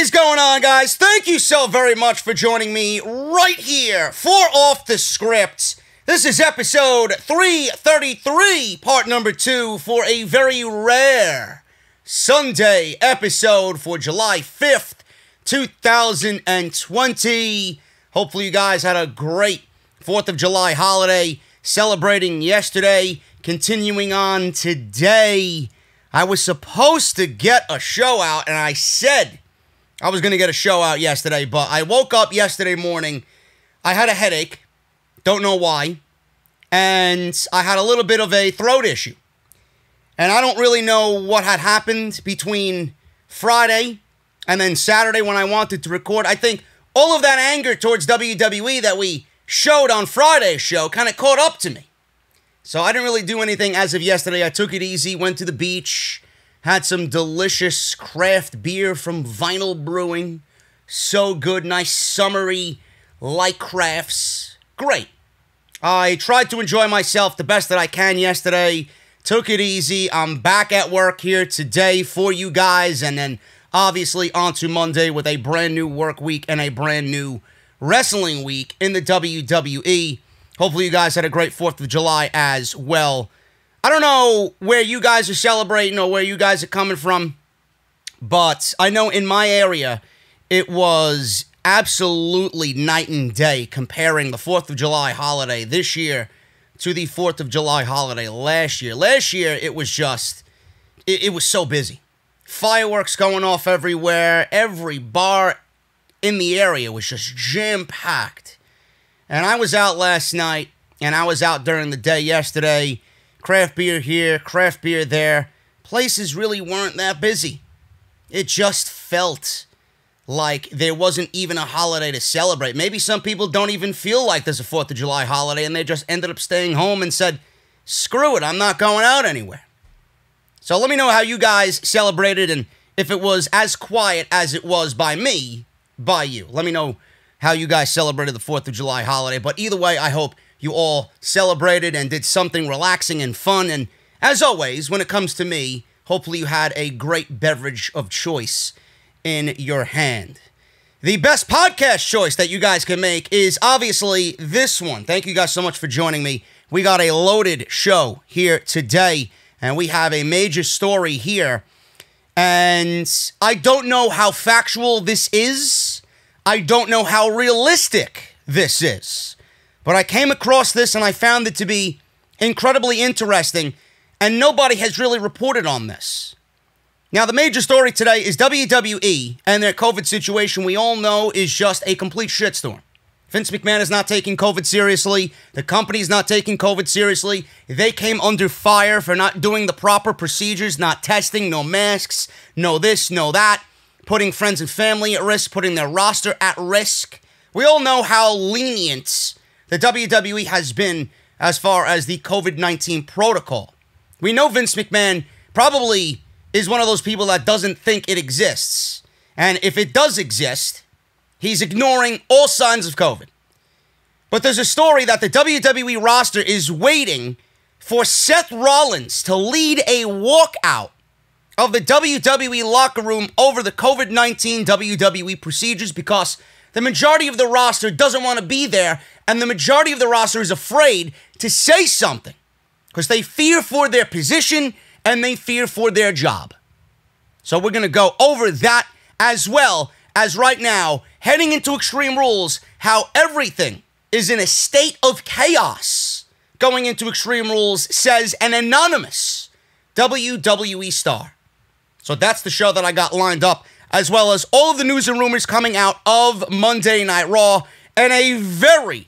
is going on, guys? Thank you so very much for joining me right here for Off the Script. This is episode 333, part number 2 for a very rare Sunday episode for July 5th, 2020. Hopefully you guys had a great 4th of July holiday, celebrating yesterday, continuing on today. I was supposed to get a show out, and I said I was going to get a show out yesterday, but I woke up yesterday morning. I had a headache. Don't know why. And I had a little bit of a throat issue. And I don't really know what had happened between Friday and then Saturday when I wanted to record. I think all of that anger towards WWE that we showed on Friday's show kind of caught up to me. So I didn't really do anything as of yesterday. I took it easy, went to the beach, had some delicious craft beer from Vinyl Brewing. So good, nice summery light crafts. Great. I tried to enjoy myself the best that I can yesterday. Took it easy. I'm back at work here today for you guys. And then obviously on to Monday with a brand new work week and a brand new wrestling week in the WWE. Hopefully you guys had a great 4th of July as well. I don't know where you guys are celebrating or where you guys are coming from, but I know in my area it was absolutely night and day comparing the 4th of July holiday this year to the 4th of July holiday last year. Last year it was just, it was so busy. Fireworks going off everywhere. Every bar in the area was just jam-packed. And I was out last night, and I was out during the day yesterday. Craft beer here, craft beer there. Places really weren't that busy. It just felt like there wasn't even a holiday to celebrate. Maybe some people don't even feel like there's a 4th of July holiday, and they just ended up staying home and said, screw it, I'm not going out anywhere. So let me know how you guys celebrated, and if it was as quiet as it was by me, by you. Let me know how you guys celebrated the 4th of July holiday. But either way, I hope you all celebrated and did something relaxing and fun. And as always, when it comes to me, hopefully you had a great beverage of choice in your hand. The best podcast choice that you guys can make is obviously this one. Thank you guys so much for joining me. We got a loaded show here today, and we have a major story here. And I don't know how factual this is. I don't know how realistic this is, but I came across this and I found it to be incredibly interesting, and nobody has really reported on this. Now, the major story today is WWE and their COVID situation we all know is just a complete shitstorm. Vince McMahon is not taking COVID seriously. The company's not taking COVID seriously. They came under fire for not doing the proper procedures, not testing, no masks, no this, no that. Putting friends and family at risk, putting their roster at risk. We all know how lenient the WWE has been as far as the COVID-19 protocol. We know Vince McMahon probably is one of those people that doesn't think it exists. And if it does exist, he's ignoring all signs of COVID. But there's a story that the WWE roster is waiting for Seth Rollins to lead a walkout of the WWE locker room over the COVID-19 WWE procedures because the majority of the roster doesn't want to be there, and the majority of the roster is afraid to say something because they fear for their position and they fear for their job. So we're going to go over that as well as right now, heading into Extreme Rules, how everything is in a state of chaos going into Extreme Rules, says an anonymous WWE star. So that's the show that I got lined up, as well as all of the news and rumors coming out of Monday Night Raw, and a very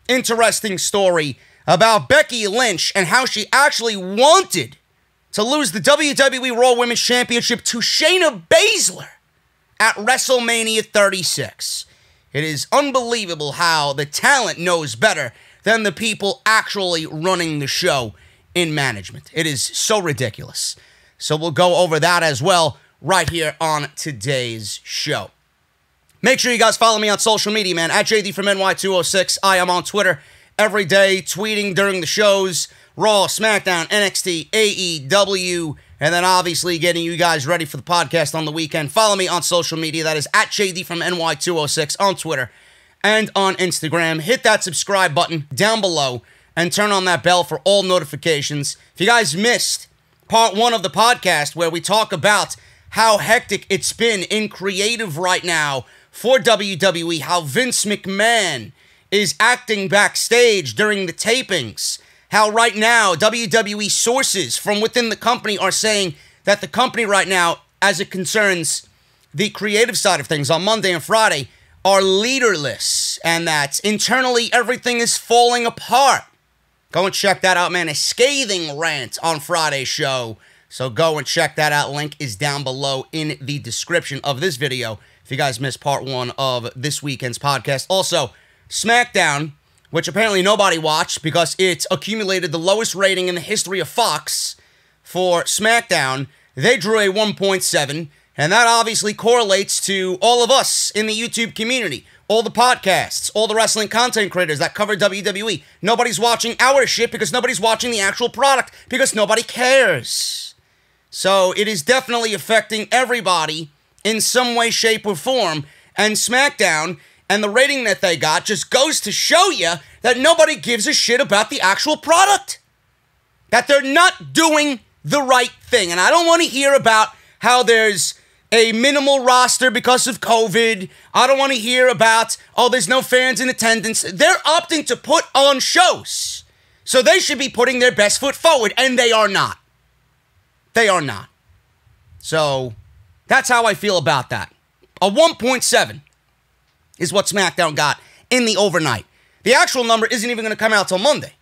interesting story about Becky Lynch and how she actually wanted to lose the WWE Raw Women's Championship to Shayna Baszler at WrestleMania 36. It is unbelievable how the talent knows better than the people actually running the show in management. It is so ridiculous. So we'll go over that as well right here on today's show. Make sure you guys follow me on social media, man, at JD from NY206. I am on Twitter every day, tweeting during the shows. Raw, SmackDown, NXT, AEW, And then obviously getting you guys ready for the podcast on the weekend. Follow me on social media. That is at JD from NY206 on Twitter and on Instagram. Hit that subscribe button down below and turn on that bell for all notifications. If you guys missed part 1 of the podcast where we talk about how hectic it's been in creative right now for WWE, how Vince McMahon is acting backstage during the tapings, how right now WWE sources from within the company are saying that the company right now, as it concerns the creative side of things on Monday and Friday, are leaderless and that internally everything is falling apart. Go and check that out, man. A scathing rant on Friday's show. So go and check that out. Link is down below in the description of this video if you guys missed part 1 of this weekend's podcast. Also, SmackDown, which apparently nobody watched because it's accumulated the lowest rating in the history of Fox for SmackDown. They drew a 1.7, and that obviously correlates to all of us in the YouTube community, all the podcasts, all the wrestling content creators that cover WWE. Nobody's watching our shit because nobody's watching the actual product because nobody cares. So it is definitely affecting everybody in some way, shape, or form. And SmackDown and the rating that they got just goes to show you that nobody gives a shit about the actual product. That they're not doing the right thing. And I don't want to hear about how there's a minimal roster because of COVID. I don't want to hear about, oh, there's no fans in attendance. They're opting to put on shows. So they should be putting their best foot forward, and they are not. They are not. So that's how I feel about that. A 1.7 is what SmackDown got in the overnight. The actual number isn't even going to come out till Monday.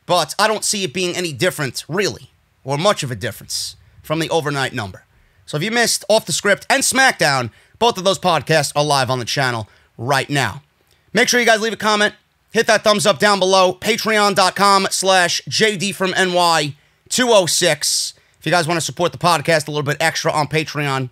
But I don't see it being any different, really, or much of a difference from the overnight number. So if you missed Off the Script and SmackDown, both of those podcasts are live on the channel right now. Make sure you guys leave a comment. Hit that thumbs up down below. Patreon.com/JD from NY206. If you guys want to support the podcast a little bit extra on Patreon.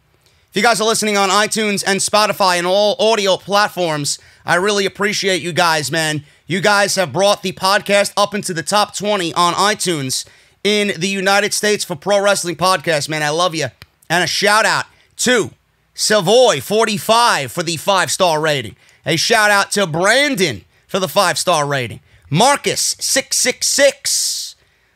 If you guys are listening on iTunes and Spotify and all audio platforms, I really appreciate you guys, man. You guys have brought the podcast up into the top 20 on iTunes in the United States for pro wrestling podcasts, man. I love you. And a shout out to Savoy45 for the 5-star rating. A shout out to Brandon for the 5-star rating. Marcus666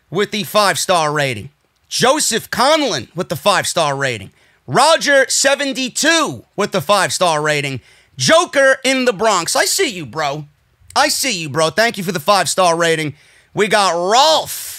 with the 5-star rating. Joseph Conlon with the 5-star rating. Roger72 with the 5-star rating. Joker in the Bronx. I see you, bro. I see you, bro. Thank you for the 5-star rating. We got Rolf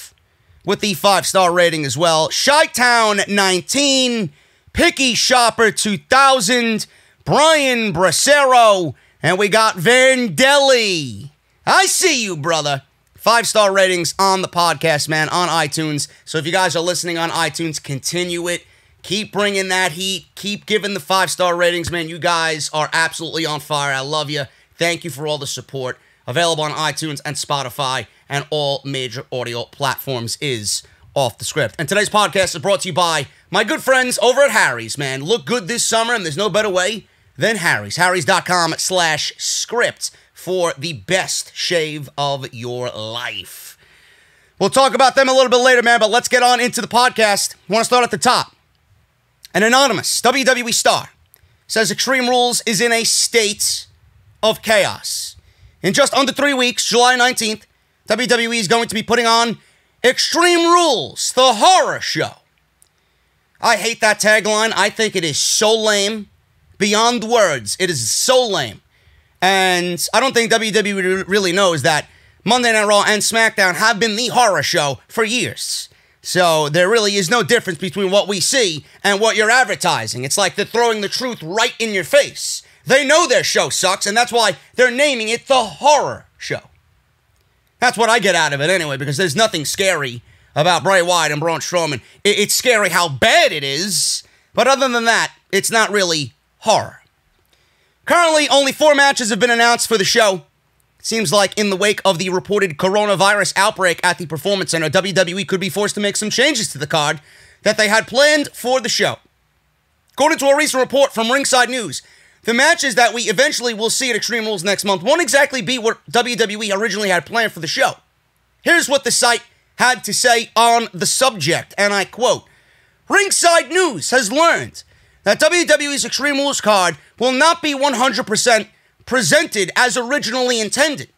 with the 5-star rating as well. Shytown19, Picky Shopper 2000, Brian Bracero, and we got Vandelli. I see you, brother. 5-star ratings on the podcast, man, on iTunes. So if you guys are listening on iTunes, continue it. Keep bringing that heat. Keep giving the 5-star ratings, man. You guys are absolutely on fire. I love you. Thank you for all the support. Available on iTunes and Spotify and all major audio platforms is Off the Script. And today's podcast is brought to you by my good friends over at Harry's, man. Look good this summer, and there's no better way than Harry's. Harrys.com/script for the best shave of your life. We'll talk about them a little bit later, man, but let's get on into the podcast. I want to start at the top. An anonymous WWE Star says Extreme Rules is in a state of chaos. In just under 3 weeks, July 19th, WWE is going to be putting on Extreme Rules, the horror show. I hate that tagline. I think it is so lame. Beyond words, it is so lame. And I don't think WWE really knows that Monday Night Raw and SmackDown have been the horror show for years. So there really is no difference between what we see and what you're advertising. It's like they're throwing the truth right in your face. They know their show sucks, and that's why they're naming it the horror show. That's what I get out of it anyway, because there's nothing scary about Bray Wyatt and Braun Strowman. It's scary how bad it is, but other than that, it's not really horror. Currently, only 4 matches have been announced for the show. It seems like in the wake of the reported coronavirus outbreak at the Performance Center, WWE could be forced to make some changes to the card that they had planned for the show. According to a recent report from Ringside News, the matches that we eventually will see at Extreme Rules next month won't exactly be what WWE originally had planned for the show. Here's what the site had to say on the subject, and I quote, Ringside News has learned that WWE's Extreme Rules card will not be 100% presented as originally intended.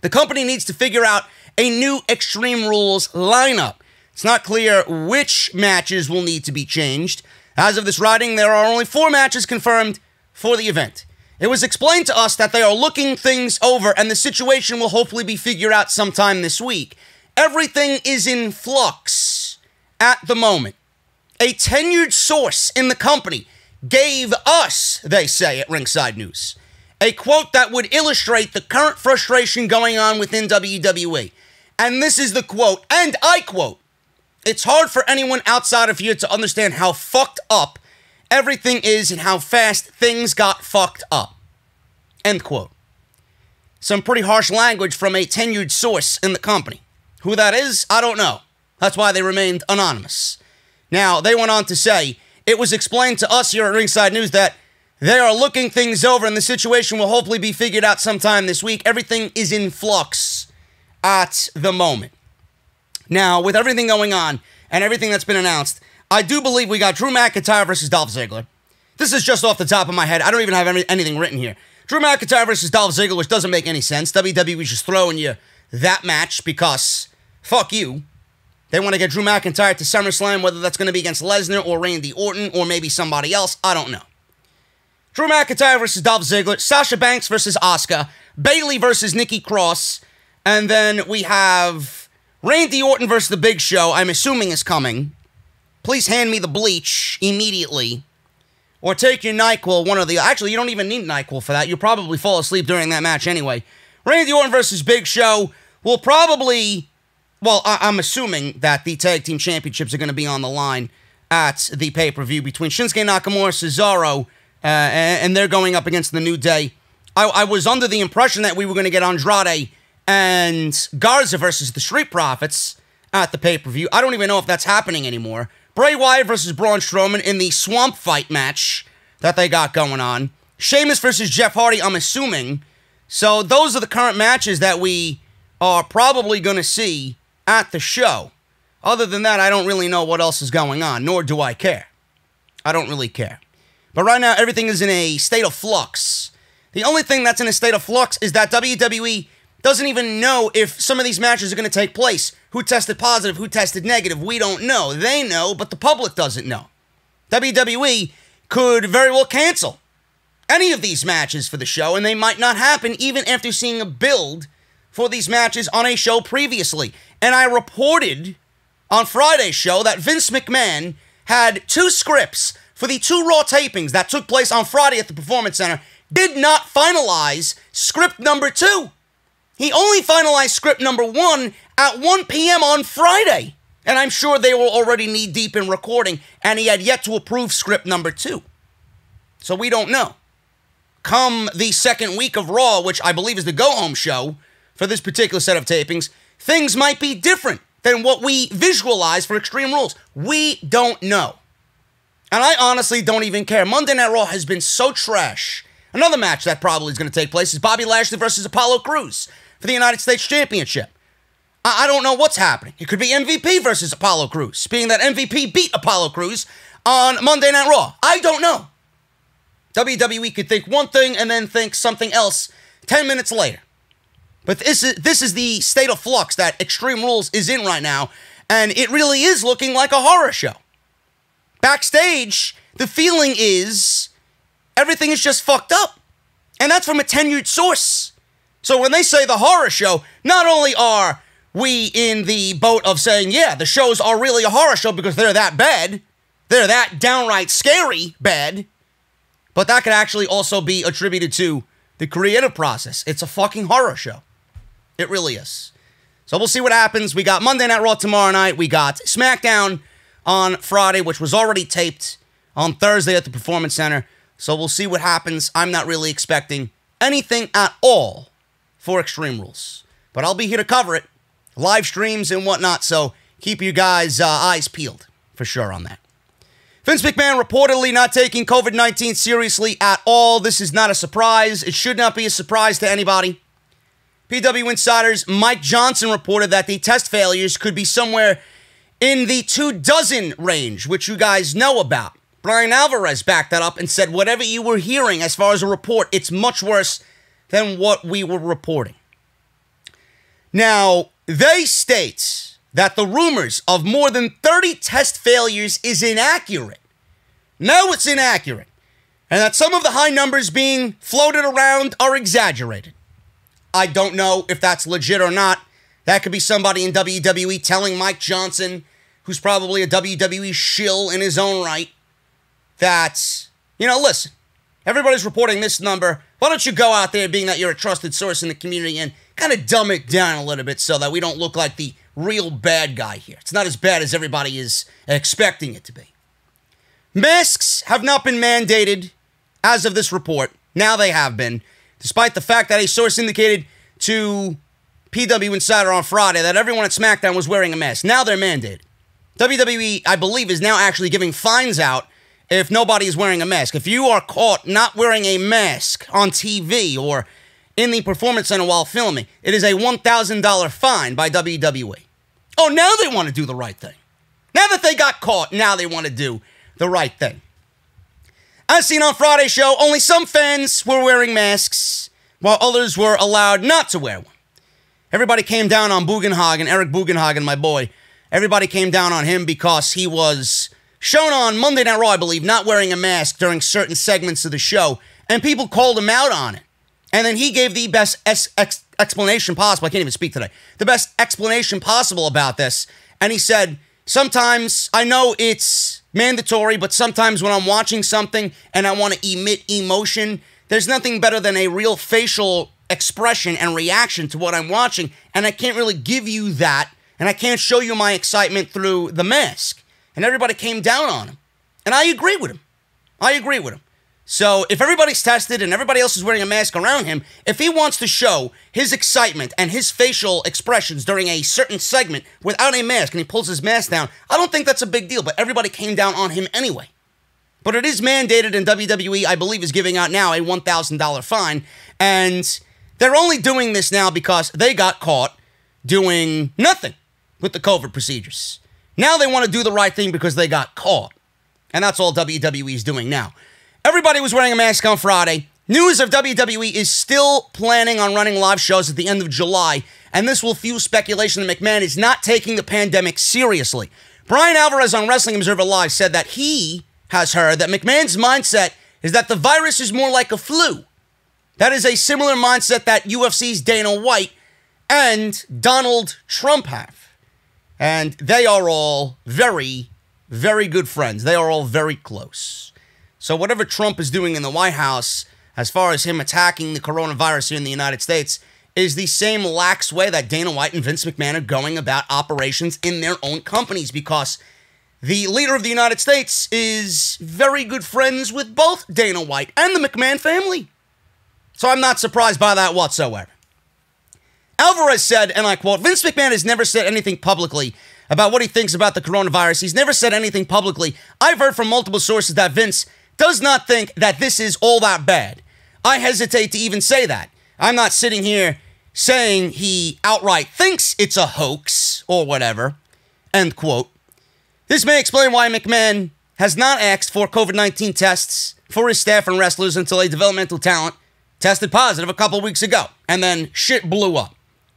The company needs to figure out a new Extreme Rules lineup. It's not clear which matches will need to be changed. As of this writing, there are only 4 matches confirmed for the event. It was explained to us that they are looking things over and the situation will hopefully be figured out sometime this week. Everything is in flux at the moment. A tenured source in the company gave us, they say at Ringside News, a quote that would illustrate the current frustration going on within WWE. And this is the quote, and I quote, "It's hard for anyone outside of here to understand how fucked up everything is and how fast things got fucked up." End quote. Some pretty harsh language from a tenured source in the company. Who that is, I don't know. That's why they remained anonymous. Now, they went on to say, it was explained to us here at Ringside News that they are looking things over and the situation will hopefully be figured out sometime this week. Everything is in flux at the moment. Now, with everything going on and everything that's been announced, I do believe we got Drew McIntyre versus Dolph Ziggler. This is just off the top of my head. I don't even have anything written here. Drew McIntyre versus Dolph Ziggler, which doesn't make any sense. WWE's just throwing you that match because, fuck you. They want to get Drew McIntyre to SummerSlam, whether that's going to be against Lesnar or Randy Orton or maybe somebody else. I don't know. Drew McIntyre versus Dolph Ziggler. Sasha Banks versus Asuka. Bayley versus Nikki Cross. And then we have Randy Orton versus The Big Show, I'm assuming is coming. Please hand me the bleach immediately. Or take your NyQuil, one of the... Actually, you don't even need NyQuil for that. You'll probably fall asleep during that match anyway. Randy Orton versus Big Show will probably... Well, I'm assuming that the Tag Team Championships are going to be on the line at the pay-per-view between Shinsuke Nakamura, Cesaro, and they're going up against the New Day. I was under the impression that we were going to get Andrade and Garza versus the Street Profits at the pay-per-view. I don't even know if that's happening anymore. Bray Wyatt versus Braun Strowman in the Swamp Fight match that they got going on. Sheamus versus Jeff Hardy, I'm assuming. So those are the current matches that we are probably going to see at the show. Other than that, I don't really know what else is going on, nor do I care. I don't really care. But right now, everything is in a state of flux. The only thing that's in a state of flux is that WWE doesn't even know if some of these matches are going to take place. Who tested positive, who tested negative, we don't know. They know, but the public doesn't know. WWE could very well cancel any of these matches for the show, and they might not happen even after seeing a build for these matches on a show previously. And I reported on Friday's show that Vince McMahon had 2 scripts for the 2 Raw tapings that took place on Friday at the Performance Center, did not finalize script number 2. He only finalized script number 1 at 1 p.m. on Friday. And I'm sure they were already knee-deep in recording, and he had yet to approve script number 2. So we don't know. Come the second week of Raw, which I believe is the go-home show for this particular set of tapings, things might be different than what we visualize for Extreme Rules. We don't know. And I honestly don't even care. Monday Night Raw has been so trash. Another match that probably is going to take place is Bobby Lashley versus Apollo Crews for the United States Championship. I don't know what's happening. It could be MVP versus Apollo Crews, being that MVP beat Apollo Crews on Monday Night Raw. I don't know. WWE could think one thing and then think something else 10 minutes later. But this is the state of flux that Extreme Rules is in right now, and it really is looking like a horror show. Backstage, the feeling is everything is just fucked up. And that's from a tenured source. So when they say the horror show, not only are we in the boat of saying, yeah, the shows are really a horror show because they're that bad, they're that downright scary bad, but that could actually also be attributed to the creative process. It's a fucking horror show. It really is. So we'll see what happens. We got Monday Night Raw tomorrow night. We got SmackDown on Friday, which was already taped on Thursday at the Performance Center. So we'll see what happens. I'm not really expecting anything at all for Extreme Rules. But I'll be here to cover it. Live streams and whatnot. So keep you guys' eyes peeled for sure on that. Vince McMahon reportedly not taking COVID-19 seriously at all. This is not a surprise. It should not be a surprise to anybody. PW Insider's Mike Johnson reported that the test failures could be somewhere in the 24 range, which you guys know about. Brian Alvarez backed that up and said whatever you were hearing as far as a report, it's much worse than what we were reporting. Now, they state that the rumors of more than 30 test failures is inaccurate. No, it's inaccurate. And that some of the high numbers being floated around are exaggerated. I don't know if that's legit or not. That could be somebody in WWE telling Mike Johnson, who's probably a WWE shill in his own right, that, listen, everybody's reporting this number. Why don't you go out there, being that you're a trusted source in the community, and kind of dumb it down a little bit so that we don't look like the real bad guy here. It's not as bad as everybody is expecting it to be. Masks have not been mandated as of this report. Now they have been, despite the fact that a source indicated to PW Insider on Friday that everyone at SmackDown was wearing a mask. Now they're mandated. WWE, I believe, is now actually giving fines out if nobody is wearing a mask. If you are caught not wearing a mask on TV or in the Performance Center while filming, it is a $1,000 fine by WWE. Oh, now they want to do the right thing. Now that they got caught, now they want to do the right thing. As seen on Friday's show, only some fans were wearing masks, while others were allowed not to wear one. Everybody came down on Bugenhagen, Eric Bugenhagen, my boy. Everybody came down on him because he was shown on Monday Night Raw, I believe, not wearing a mask during certain segments of the show, and people called him out on it. And then he gave the best explanation possible. I can't even speak today. The best explanation possible about this. And he said, sometimes I know it's mandatory, but sometimes when I'm watching something and I want to emit emotion, there's nothing better than a real facial expression and reaction to what I'm watching. And I can't really give you that. And I can't show you my excitement through the mask. And everybody came down on him. And I agree with him. So if everybody's tested and everybody else is wearing a mask around him, if he wants to show his excitement and his facial expressions during a certain segment without a mask and he pulls his mask down, I don't think that's a big deal, but everybody came down on him anyway. But it is mandated, and WWE, I believe, is giving out now a $1,000 fine, and they're only doing this now because they got caught doing nothing with the COVID procedures. Now they want to do the right thing because they got caught, and that's all WWE is doing now. Everybody was wearing a mask on Friday. News of WWE is still planning on running live shows at the end of July, and this will fuel speculation that McMahon is not taking the pandemic seriously. Brian Alvarez on Wrestling Observer Live said that he has heard that McMahon's mindset is that the virus is more like a flu. That is a similar mindset that UFC's Dana White and Donald Trump have. And they are all very, very good friends. They are all very close. So whatever Trump is doing in the White House, as far as him attacking the coronavirus here in the United States, is the same lax way that Dana White and Vince McMahon are going about operations in their own companies, because the leader of the United States is very good friends with both Dana White and the McMahon family. So I'm not surprised by that whatsoever. Alvarez said, and I quote, Vince McMahon has never said anything publicly about what he thinks about the coronavirus. He's never said anything publicly. I've heard from multiple sources that Vince does not think that this is all that bad. I hesitate to even say that. I'm not sitting here saying he outright thinks it's a hoax or whatever, end quote. This may explain why McMahon has not asked for COVID-19 tests for his staff and wrestlers until a developmental talent tested positive a couple weeks ago, and then shit blew up.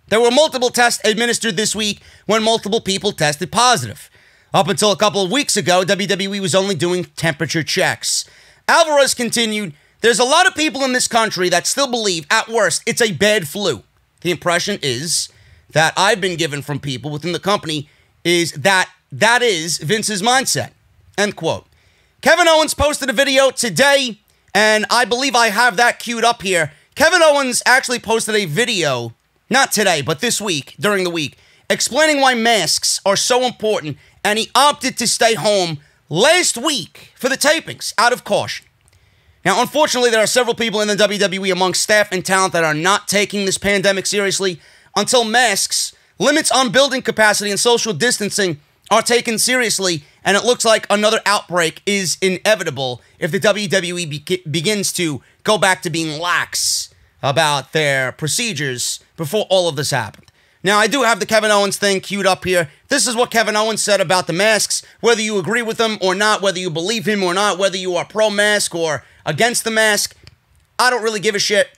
There were multiple tests administered this week when multiple people tested positive. Up until a couple of weeks ago, WWE was only doing temperature checks. Alvarez continued, there's a lot of people in this country that still believe, at worst, it's a bad flu. The impression is that I've been given from people within the company is that that is Vince's mindset, end quote. Kevin Owens posted a video today, and I believe I have that queued up here. Kevin Owens actually posted a video, not today, but this week, during the week, explaining why masks are so important, and he opted to stay home last week for the tapings, out of caution. Now, unfortunately, there are several people in the WWE amongst staff and talent that are not taking this pandemic seriously until masks, limits on building capacity, and social distancing are taken seriously, and it looks like another outbreak is inevitable if the WWE begins to go back to being lax about their procedures before all of this happened. Now, I do have the Kevin Owens thing queued up here. This is what Kevin Owens said about the masks, whether you agree with him or not, whether you believe him or not, whether you are pro-mask or against the mask. I don't really give a shit.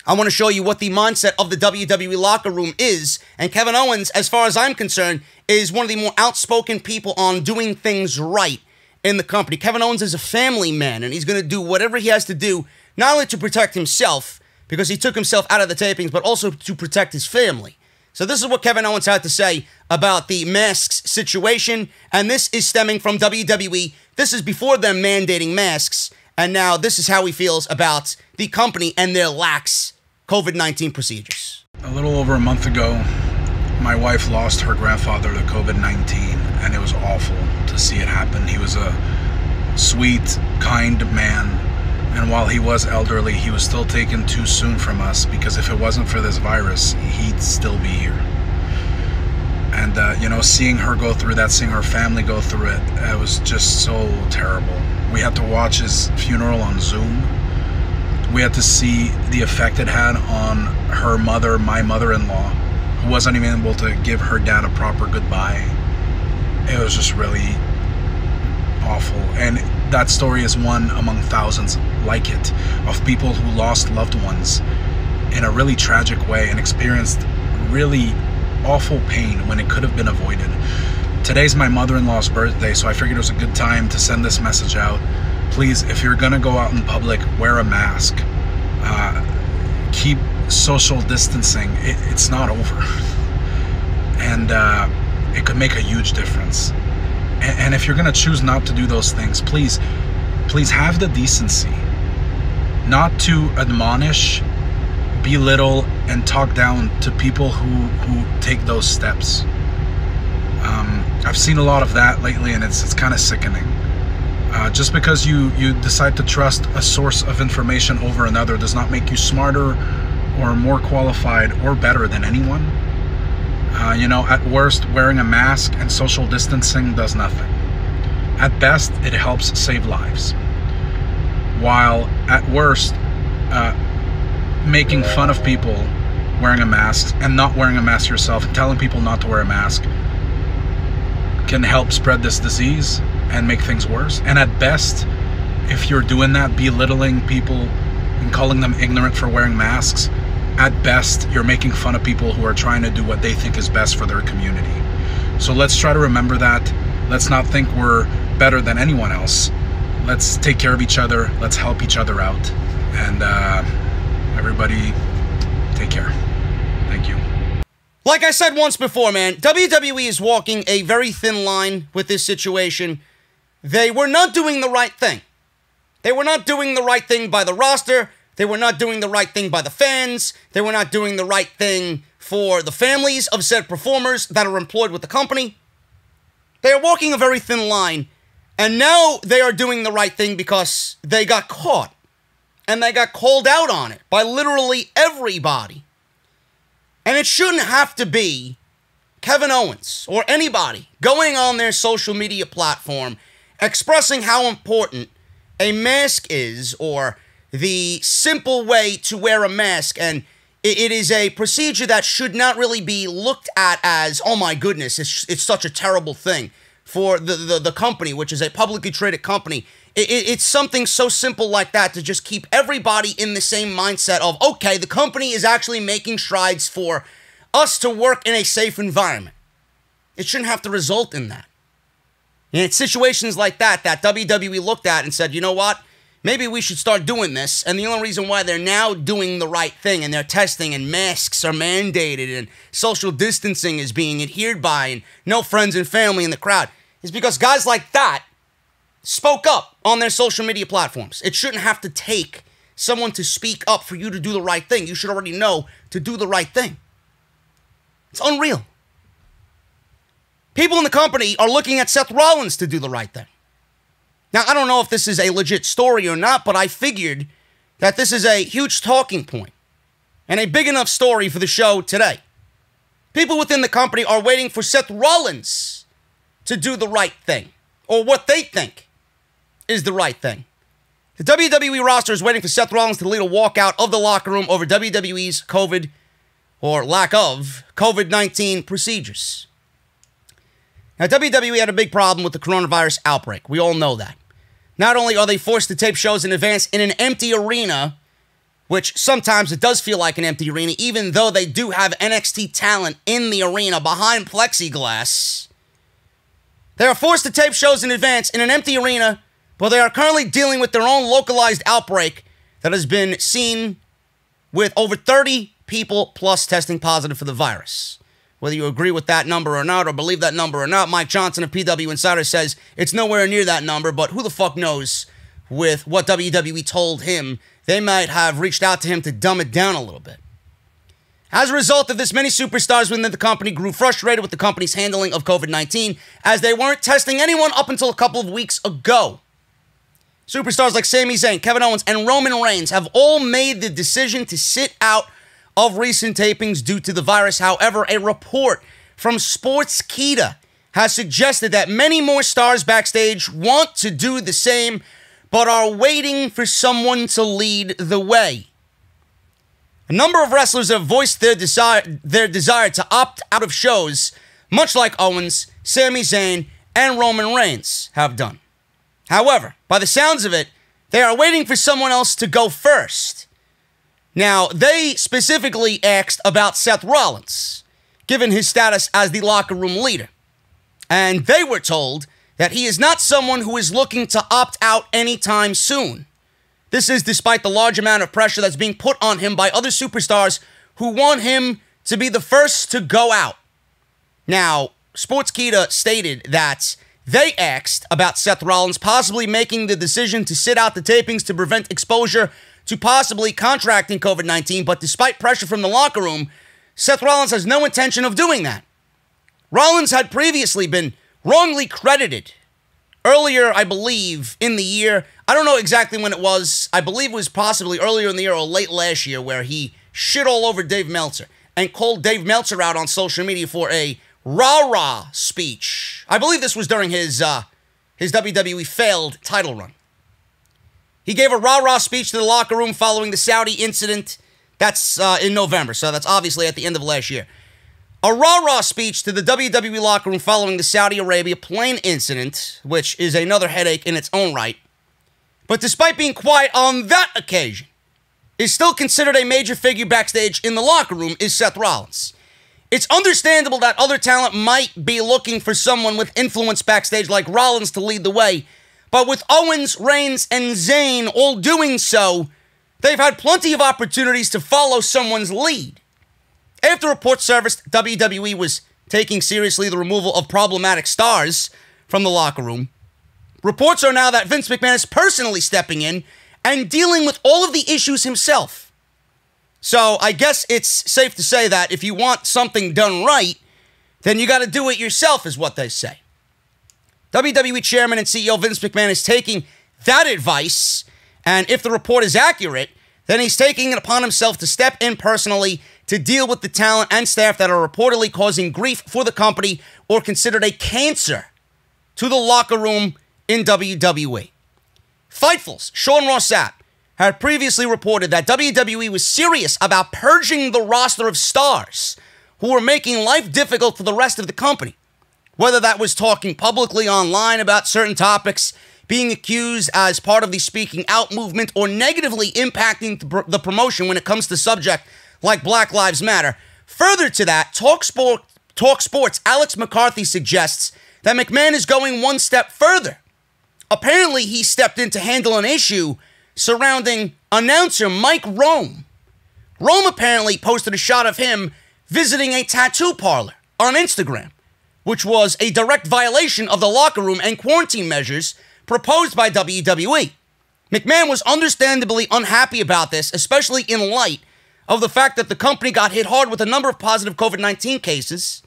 I want to show you what the mindset of the WWE locker room is. And Kevin Owens, as far as I'm concerned, is one of the more outspoken people on doing things right in the company. Kevin Owens is a family man, and he's going to do whatever he has to do, not only to protect himself, because he took himself out of the tapings, but also to protect his family. So this is what Kevin Owens had to say about the masks situation, and this is stemming from WWE. This is before them mandating masks, and now this is how he feels about the company and their lax COVID-19 procedures. A little over a month ago, my wife lost her grandfather to COVID-19, and it was awful to see it happen. He was a sweet, kind man, and while he was elderly, he was still taken too soon from us, because if it wasn't for this virus, he'd still be here. And, seeing her go through that, seeing her family go through it, it was just so terrible. We had to watch his funeral on Zoom. We had to see the effect it had on her mother, my mother-in-law, who wasn't even able to give her dad a proper goodbye. It was just really awful. And that story is one among thousands like it, of people who lost loved ones in a really tragic way and experienced really awful pain when it could have been avoided. Today's my mother-in-law's birthday, so I figured it was a good time to send this message out. Please, if you're gonna go out in public, wear a mask. Keep social distancing. It's not over. And it could make a huge difference. And if you're gonna choose not to do those things, please have the decency not to admonish, belittle, and talk down to people who take those steps. I've seen a lot of that lately, and it's kind of sickening. Just because you decide to trust a source of information over another does not make you smarter or more qualified or better than anyone. At worst, wearing a mask and social distancing does nothing. At best, it helps save lives. While at worst, making fun of people wearing a mask and not wearing a mask yourself and telling people not to wear a mask can help spread this disease and make things worse. And at best, if you're doing that, belittling people and calling them ignorant for wearing masks, at best, you're making fun of people who are trying to do what they think is best for their community. So let's try to remember that. Let's not think we're better than anyone else. Let's take care of each other. Let's help each other out. And everybody, take care. Thank you. Like I said once before, man, WWE is walking a very thin line with this situation. They were not doing the right thing. They were not doing the right thing by the roster. They were not doing the right thing by the fans. They were not doing the right thing for the families of said performers that are employed with the company. They are walking a very thin line, and now they are doing the right thing because they got caught, and they got called out on it by literally everybody. And it shouldn't have to be Kevin Owens or anybody going on their social media platform expressing how important a mask is, or the simple way to wear a mask. And it is a procedure that should not really be looked at as, oh my goodness, it's such a terrible thing for the company, which is a publicly traded company. It's something so simple like that to just keep everybody in the same mindset of, okay, the company is actually making strides for us to work in a safe environment. It shouldn't have to result in that. And it's situations like that that WWE looked at and said, you know what? Maybe we should start doing this. And the only reason why they're now doing the right thing and they're testing and masks are mandated and social distancing is being adhered by and no friends and family in the crowd is because guys like that spoke up on their social media platforms. It shouldn't have to take someone to speak up for you to do the right thing. You should already know to do the right thing. It's unreal. People in the company are looking at Seth Rollins to do the right thing. Now, I don't know if this is a legit story or not, but I figured that this is a huge talking point and a big enough story for the show today. People within the company are waiting for Seth Rollins to do the right thing, or what they think is the right thing. The WWE roster is waiting for Seth Rollins to lead a walkout of the locker room over WWE's COVID or lack of, COVID-19 procedures. Now, WWE had a big problem with the coronavirus outbreak. We all know that. Not only are they forced to tape shows in advance in an empty arena, which sometimes it does feel like an empty arena, even though they do have NXT talent in the arena behind plexiglass. They are forced to tape shows in advance in an empty arena, but they are currently dealing with their own localized outbreak that has been seen with over 30 people plus testing positive for the virus. Whether you agree with that number or not, or believe that number or not, Mike Johnson of PW Insider says it's nowhere near that number, but who the fuck knows with what WWE told him. They might have reached out to him to dumb it down a little bit. As a result of this, many superstars within the company grew frustrated with the company's handling of COVID-19 as they weren't testing anyone up until a couple of weeks ago. Superstars like Sami Zayn, Kevin Owens, and Roman Reigns have all made the decision to sit out of recent tapings due to the virus. However, a report from Sportskeeda has suggested that many more stars backstage want to do the same, but are waiting for someone to lead the way. A number of wrestlers have voiced their desire to opt out of shows, much like Owens, Sami Zayn, and Roman Reigns have done. However, by the sounds of it, they are waiting for someone else to go first. Now, they specifically asked about Seth Rollins, given his status as the locker room leader. And they were told that he is not someone who is looking to opt out anytime soon. This is despite the large amount of pressure that's being put on him by other superstars who want him to be the first to go out. Now, Sportskeeda stated that they asked about Seth Rollins possibly making the decision to sit out the tapings to prevent exposure to possibly contracting COVID-19, but despite pressure from the locker room, Seth Rollins has no intention of doing that. Rollins had previously been wrongly credited earlier, I believe, in the year. I don't know exactly when it was. I believe it was possibly earlier in the year or late last year where he shit all over Dave Meltzer and called Dave Meltzer out on social media for a rah-rah speech. I believe this was during his WWE failed title run. He gave a rah-rah speech to the locker room following the Saudi incident. That's in November, so that's obviously at the end of last year. A rah-rah speech to the WWE locker room following the Saudi Arabia plane incident, which is another headache in its own right. But despite being quiet on that occasion, is still considered a major figure backstage in the locker room is Seth Rollins. It's understandable that other talent might be looking for someone with influence backstage like Rollins to lead the way, but with Owens, Reigns, and Zayn all doing so, they've had plenty of opportunities to follow someone's lead. After reports surfaced, WWE was taking seriously the removal of problematic stars from the locker room. Reports are now that Vince McMahon is personally stepping in and dealing with all of the issues himself. So I guess it's safe to say that if you want something done right, then you got to do it yourself, is what they say. WWE Chairman and CEO Vince McMahon is taking that advice, and if the report is accurate, then he's taking it upon himself to step in personally to deal with the talent and staff that are reportedly causing grief for the company or considered a cancer to the locker room in WWE. Fightful's Sean Ross Sapp had previously reported that WWE was serious about purging the roster of stars who were making life difficult for the rest of the company. Whether that was talking publicly online about certain topics, being accused as part of the speaking out movement, or negatively impacting the promotion when it comes to subject like Black Lives Matter. Further to that, Talk Sports' Alex McCarthy suggests that McMahon is going one step further. Apparently, he stepped in to handle an issue surrounding announcer Mike Rome. Rome apparently posted a shot of him visiting a tattoo parlor on Instagram, which was a direct violation of the locker room and quarantine measures proposed by WWE. McMahon was understandably unhappy about this, especially in light of the fact that the company got hit hard with a number of positive COVID-19 cases.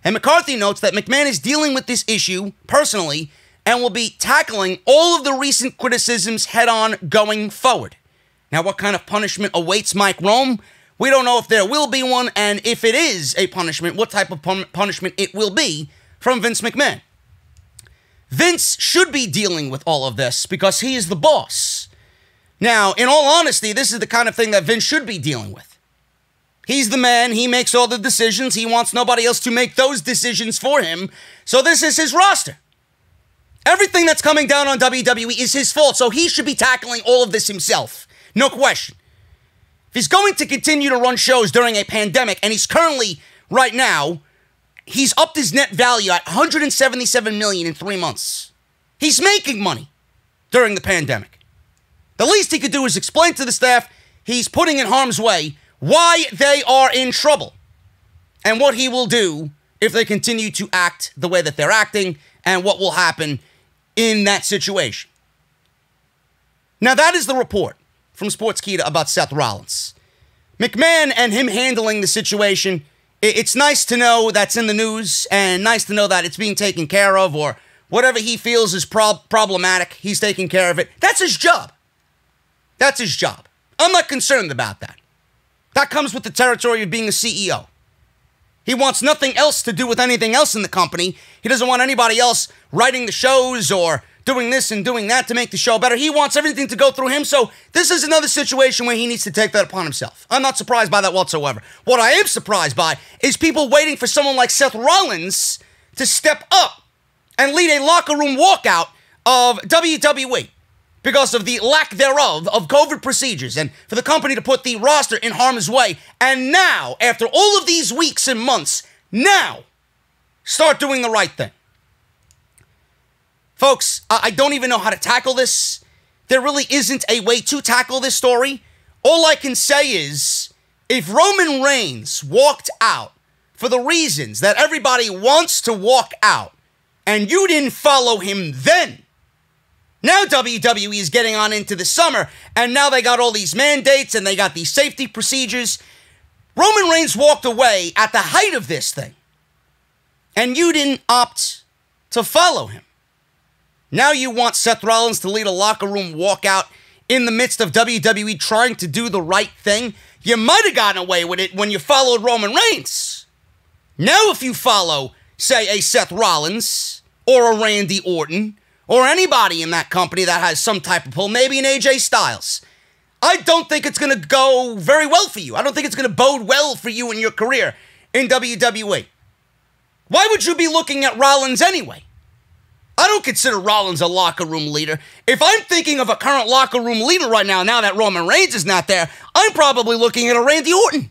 And McCarthy notes that McMahon is dealing with this issue personally and will be tackling all of the recent criticisms head-on going forward. Now, what kind of punishment awaits Mike Rome? We don't know if there will be one, and if it is a punishment, what type of punishment it will be from Vince McMahon. Vince should be dealing with all of this because he is the boss. Now, in all honesty, this is the kind of thing that Vince should be dealing with. He's the man. He makes all the decisions. He wants nobody else to make those decisions for him. So this is his roster. Everything that's coming down on WWE is his fault, so he should be tackling all of this himself. No question. If he's going to continue to run shows during a pandemic, and he's currently, right now, he's upped his net value at $177 million in 3 months. He's making money during the pandemic. The least he could do is explain to the staff he's putting in harm's way why they are in trouble and what he will do if they continue to act the way that they're acting and what will happen in that situation. Now, that is the report from Sportskeeda about Seth Rollins. McMahon and him handling the situation, it's nice to know that's in the news and nice to know that it's being taken care of, or whatever he feels is problematic, he's taking care of it. That's his job. That's his job. I'm not concerned about that. That comes with the territory of being a CEO. He wants nothing else to do with anything else in the company. He doesn't want anybody else writing the shows or doing this and doing that to make the show better. He wants everything to go through him, so this is another situation where he needs to take that upon himself. I'm not surprised by that whatsoever. What I am surprised by is people waiting for someone like Seth Rollins to step up and lead a locker room walkout of WWE because of the lack thereof of COVID procedures, and for the company to put the roster in harm's way. And now, after all of these weeks and months, now start doing the right thing. Folks, I don't even know how to tackle this. There really isn't a way to tackle this story. All I can say is, if Roman Reigns walked out for the reasons that everybody wants to walk out, and you didn't follow him then, now WWE is getting on into the summer, and now they got all these mandates, and they got these safety procedures. Roman Reigns walked away at the height of this thing, and you didn't opt to follow him. Now you want Seth Rollins to lead a locker room walkout in the midst of WWE trying to do the right thing? You might have gotten away with it when you followed Roman Reigns. Now if you follow, say, a Seth Rollins or a Randy Orton or anybody in that company that has some type of pull, maybe an AJ Styles, I don't think it's going to go very well for you. I don't think it's going to bode well for you in your career in WWE. Why would you be looking at Rollins anyway? I don't consider Rollins a locker room leader. If I'm thinking of a current locker room leader right now that Roman Reigns is not there, I'm probably looking at a Randy Orton.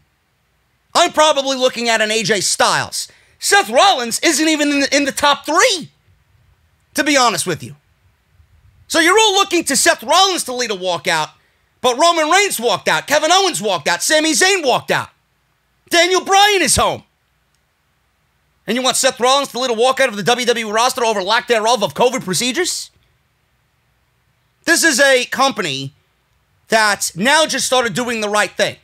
I'm probably looking at an AJ Styles. Seth Rollins isn't even in the top 3, to be honest with you. So you're all looking to Seth Rollins to lead a walkout, but Roman Reigns walked out, Kevin Owens walked out, Sami Zayn walked out, Daniel Bryan is home. And you want Seth Rollins to lead a walkout of the WWE roster over lack thereof of COVID procedures? This is a company that now just started doing the right thing.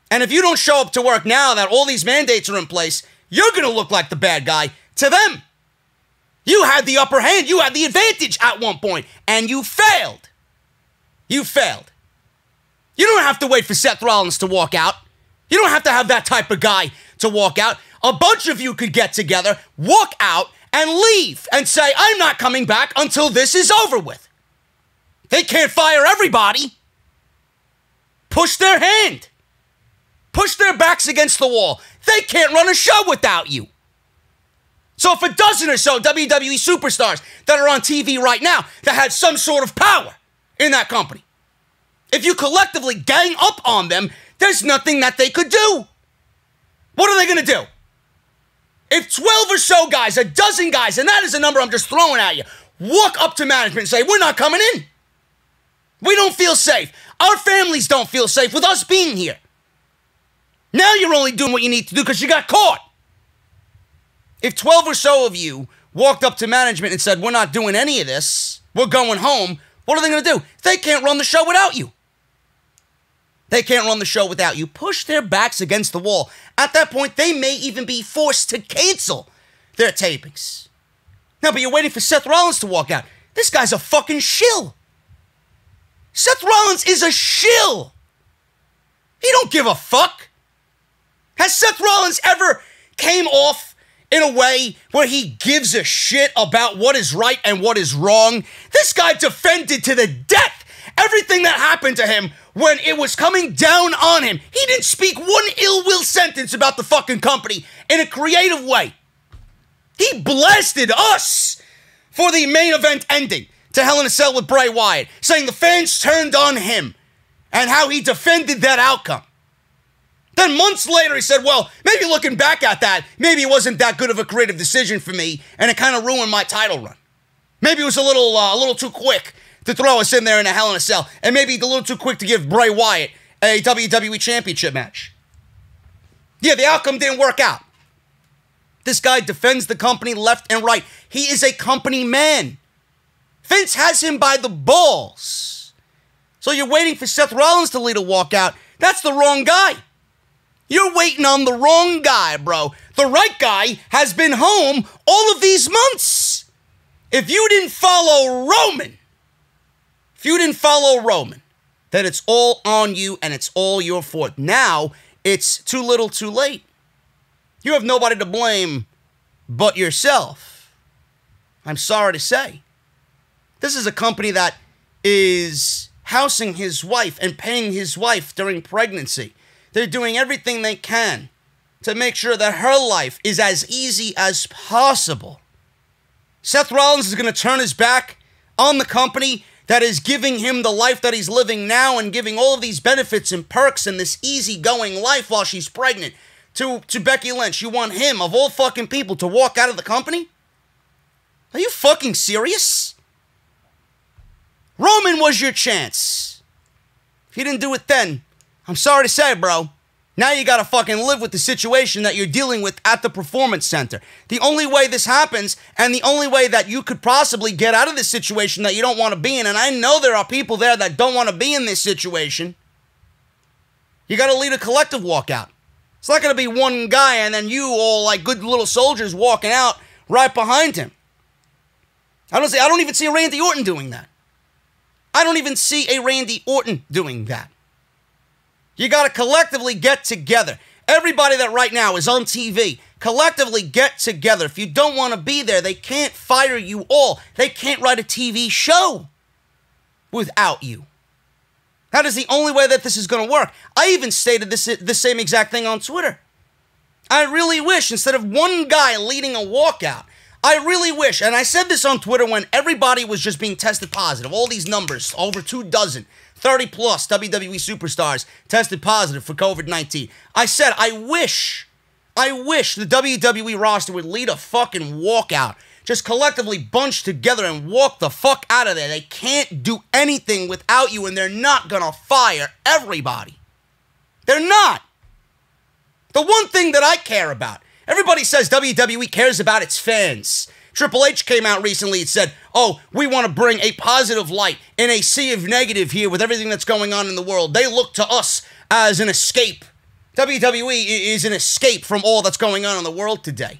And if you don't show up to work now that all these mandates are in place, you're going to look like the bad guy to them. You had the upper hand. You had the advantage at one point, and you failed. You failed. You don't have to wait for Seth Rollins to walk out. You don't have to have that type of guy to walk out. A bunch of you could get together, walk out, and leave and say, I'm not coming back until this is over with. They can't fire everybody. Push their hand. Push their backs against the wall. They can't run a show without you. So if a dozen or so WWE superstars that are on TV right now that had some sort of power in that company, if you collectively gang up on them, there's nothing that they could do. What are they going to do? If 12 or so guys, a dozen guys, and that is a number I'm just throwing at you, walk up to management and say, we're not coming in. We don't feel safe. Our families don't feel safe with us being here. Now you're only doing what you need to do because you got caught. If 12 or so of you walked up to management and said, we're not doing any of this, we're going home, what are they going to do? They can't run the show without you. They can't run the show without you. Push their backs against the wall. At that point, they may even be forced to cancel their tapings. No, but you're waiting for Seth Rollins to walk out. This guy's a fucking shill. Seth Rollins is a shill. He don't give a fuck. Has Seth Rollins ever came off in a way where he gives a shit about what is right and what is wrong? This guy defended to the death Everything that happened to him when it was coming down on him, he didn't speak one ill will sentence about the fucking company in a creative way. He blasted us for the main event ending to Hell in a Cell with Bray Wyatt, saying the fans turned on him and how he defended that outcome. Then months later, he said, well, maybe looking back at that, maybe it wasn't that good of a creative decision for me, and it kind of ruined my title run. Maybe it was a little too quick to throw us in there in a Hell in a Cell, and maybe a little too quick to give Bray Wyatt a WWE Championship match. Yeah, the outcome didn't work out. This guy defends the company left and right. He is a company man. Vince has him by the balls. So you're waiting for Seth Rollins to lead a walkout. That's the wrong guy. You're waiting on the wrong guy, bro. The right guy has been home all of these months. If you didn't follow Roman, then it's all on you and it's all your fault. Now, it's too little too late. You have nobody to blame but yourself. I'm sorry to say. This is a company that is housing his wife and paying his wife during pregnancy. They're doing everything they can to make sure that her life is as easy as possible. Seth Rollins is going to turn his back on the company that is giving him the life that he's living now and giving all of these benefits and perks and this easygoing life while she's pregnant to Becky Lynch. You want him, of all fucking people, to walk out of the company? Are you fucking serious? Roman was your chance. If you didn't do it then, I'm sorry to say, bro. Now you gotta fucking live with the situation that you're dealing with at the Performance Center. The only way this happens, and the only way that you could possibly get out of this situation that you don't want to be in, and I know there are people there that don't want to be in this situation, you gotta lead a collective walkout. It's not gonna be one guy and then you all like good little soldiers walking out right behind him. I don't even see a Randy Orton doing that. You got to collectively get together. Everybody that right now is on TV, collectively get together. If you don't want to be there, they can't fire you all. They can't write a TV show without you. That is the only way that this is going to work. I even stated the same exact thing on Twitter. I really wish, instead of one guy leading a walkout, I really wish, and I said this on Twitter when everybody was just being tested positive. All these numbers, over 24, 30 plus WWE superstars tested positive for COVID-19. I said, I wish the WWE roster would lead a fucking walkout. Just collectively bunch together and walk the fuck out of there. They can't do anything without you, and they're not gonna fire everybody. They're not. The one thing that I care about, everybody says WWE cares about its fans. Triple H came out recently and said, oh, we want to bring a positive light in a sea of negative here with everything that's going on in the world. They look to us as an escape. WWE is an escape from all that's going on in the world today.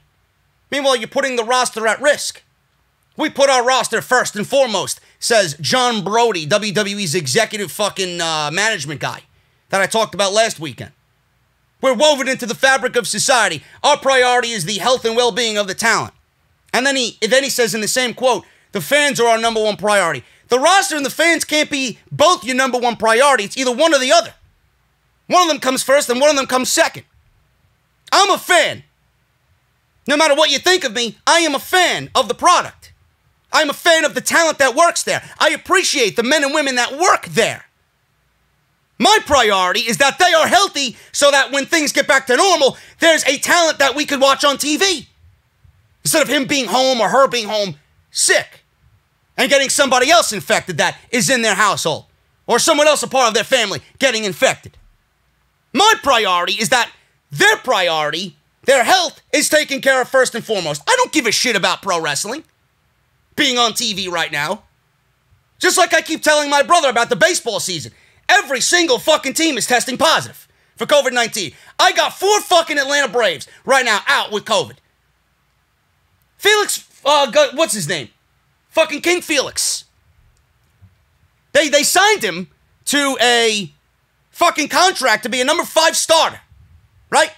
Meanwhile, you're putting the roster at risk. We put our roster first and foremost, says John Brody, WWE's executive fucking management guy that I talked about last weekend. We're woven into the fabric of society. Our priority is the health and well-being of the talent. And then he says in the same quote, the fans are our number one priority. The roster and the fans can't be both your number one priority. It's either one or the other. One of them comes first and one of them comes second. I'm a fan. No matter what you think of me, I am a fan of the product. I'm a fan of the talent that works there. I appreciate the men and women that work there. My priority is that they are healthy so that when things get back to normal, there's a talent that we could watch on TV. Instead of him being home or her being home sick and getting somebody else infected that is in their household or someone else a part of their family getting infected. My priority is that their priority, their health, is taken care of first and foremost. I don't give a shit about pro wrestling being on TV right now. Just like I keep telling my brother about the baseball season. Every single fucking team is testing positive for COVID-19. I got 4 fucking Atlanta Braves right now out with COVID. Felix, what's his name? Fucking King Felix. They signed him to a fucking contract to be a number 5 starter, right?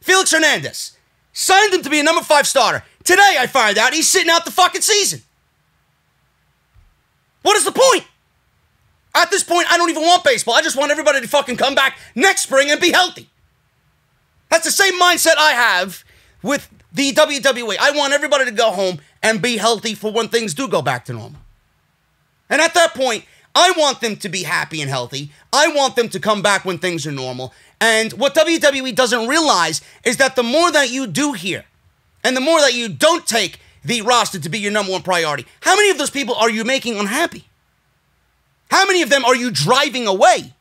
Felix Hernandez. Signed him to be a number 5 starter. Today I find out he's sitting out the fucking season. What is the point? At this point, I don't even want baseball. I just want everybody to fucking come back next spring and be healthy. That's the same mindset I have with the WWE. I want everybody to go home and be healthy for when things do go back to normal. And at that point, I want them to be happy and healthy. I want them to come back when things are normal. And what WWE doesn't realize is that the more that you do here, and the more that you don't take the roster to be your number one priority, how many of those people are you making unhappy? How many of them are you driving away?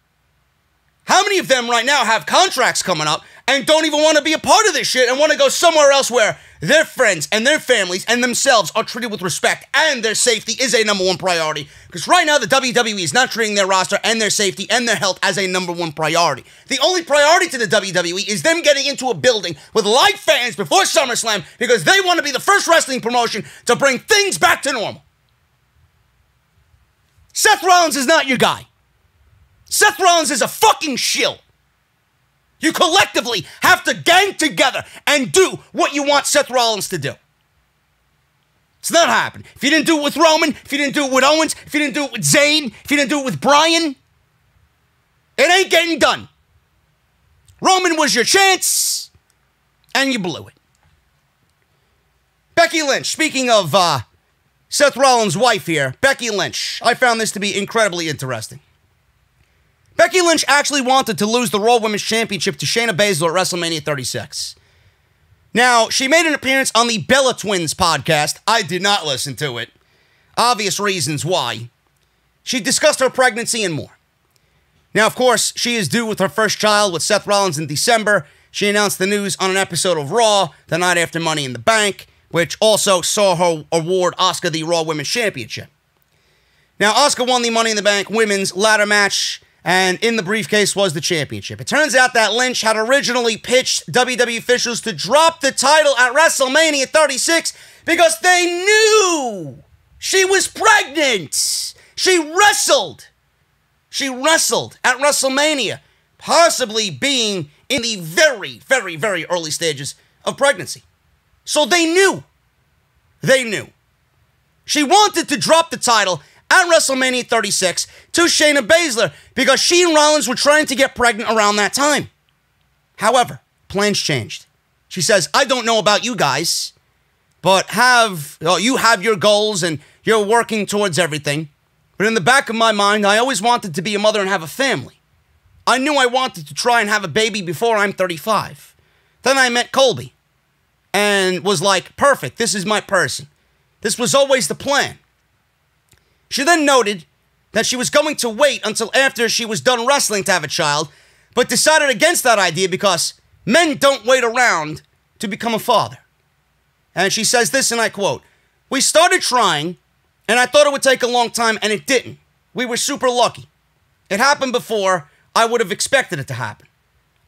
How many of them right now have contracts coming up and don't even want to be a part of this shit and want to go somewhere else where their friends and their families and themselves are treated with respect and their safety is a number one priority? Because right now the WWE is not treating their roster and their safety and their health as a number one priority. The only priority to the WWE is them getting into a building with live fans before SummerSlam because they want to be the first wrestling promotion to bring things back to normal. Seth Rollins is not your guy. Seth Rollins is a fucking shill. You collectively have to gang together and do what you want Seth Rollins to do. It's not happening. If you didn't do it with Roman, if you didn't do it with Owens, if you didn't do it with Zayn, if you didn't do it with Bryan, it ain't getting done. Roman was your chance, and you blew it. Becky Lynch, speaking of Seth Rollins' wife here, Becky Lynch. I found this to be incredibly interesting. Becky Lynch actually wanted to lose the Raw Women's Championship to Shayna Baszler at WrestleMania 36. Now, she made an appearance on the Bella Twins podcast. I did not listen to it. Obvious reasons why. She discussed her pregnancy and more. Now, of course, she is due with her first child with Seth Rollins in December. She announced the news on an episode of Raw the night after Money in the Bank, which also saw her award Asuka the Raw Women's Championship. Now, Asuka won the Money in the Bank women's ladder match, and in the briefcase was the championship. It turns out that Lynch had originally pitched WWE officials to drop the title at WrestleMania 36 because they knew she was pregnant. She wrestled at WrestleMania, possibly being in the very, very, very early stages of pregnancy. So they knew. She wanted to drop the title at WrestleMania 36 to Shayna Baszler because she and Rollins were trying to get pregnant around that time. However, plans changed. She says, I don't know about you guys, but you have your goals and you're working towards everything. But in the back of my mind, I always wanted to be a mother and have a family. I knew I wanted to try and have a baby before I'm 35. Then I met Colby and was like, perfect, this is my person. This was always the plan. She then noted that she was going to wait until after she was done wrestling to have a child, but decided against that idea because men don't wait around to become a father. And she says this, and I quote, we started trying, and I thought it would take a long time, and it didn't. We were super lucky. It happened before I would have expected it to happen.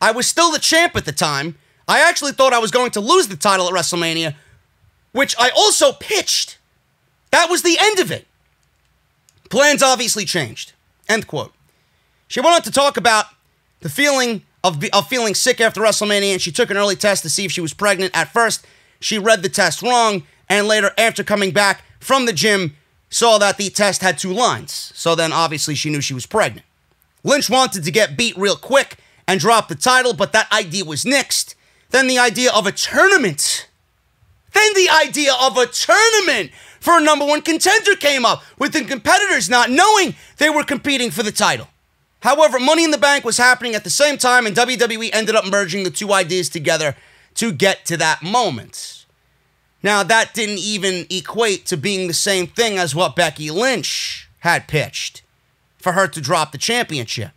I was still the champ at the time. I actually thought I was going to lose the title at WrestleMania, which I also pitched. That was the end of it. Plans obviously changed. End quote. She went on to talk about the feeling of feeling sick after WrestleMania, and she took an early test to see if she was pregnant. At first, she read the test wrong, and later, after coming back from the gym, saw that the test had 2 lines. So then, obviously, she knew she was pregnant. Lynch wanted to get beat real quick and drop the title, but that idea was nixed. Then the idea of a tournament for a number one contender came up, with the competitors not knowing they were competing for the title. However, Money in the Bank was happening at the same time, and WWE ended up merging the 2 ideas together to get to that moment. Now, that didn't even equate to being the same thing as what Becky Lynch had pitched, for her to drop the championship.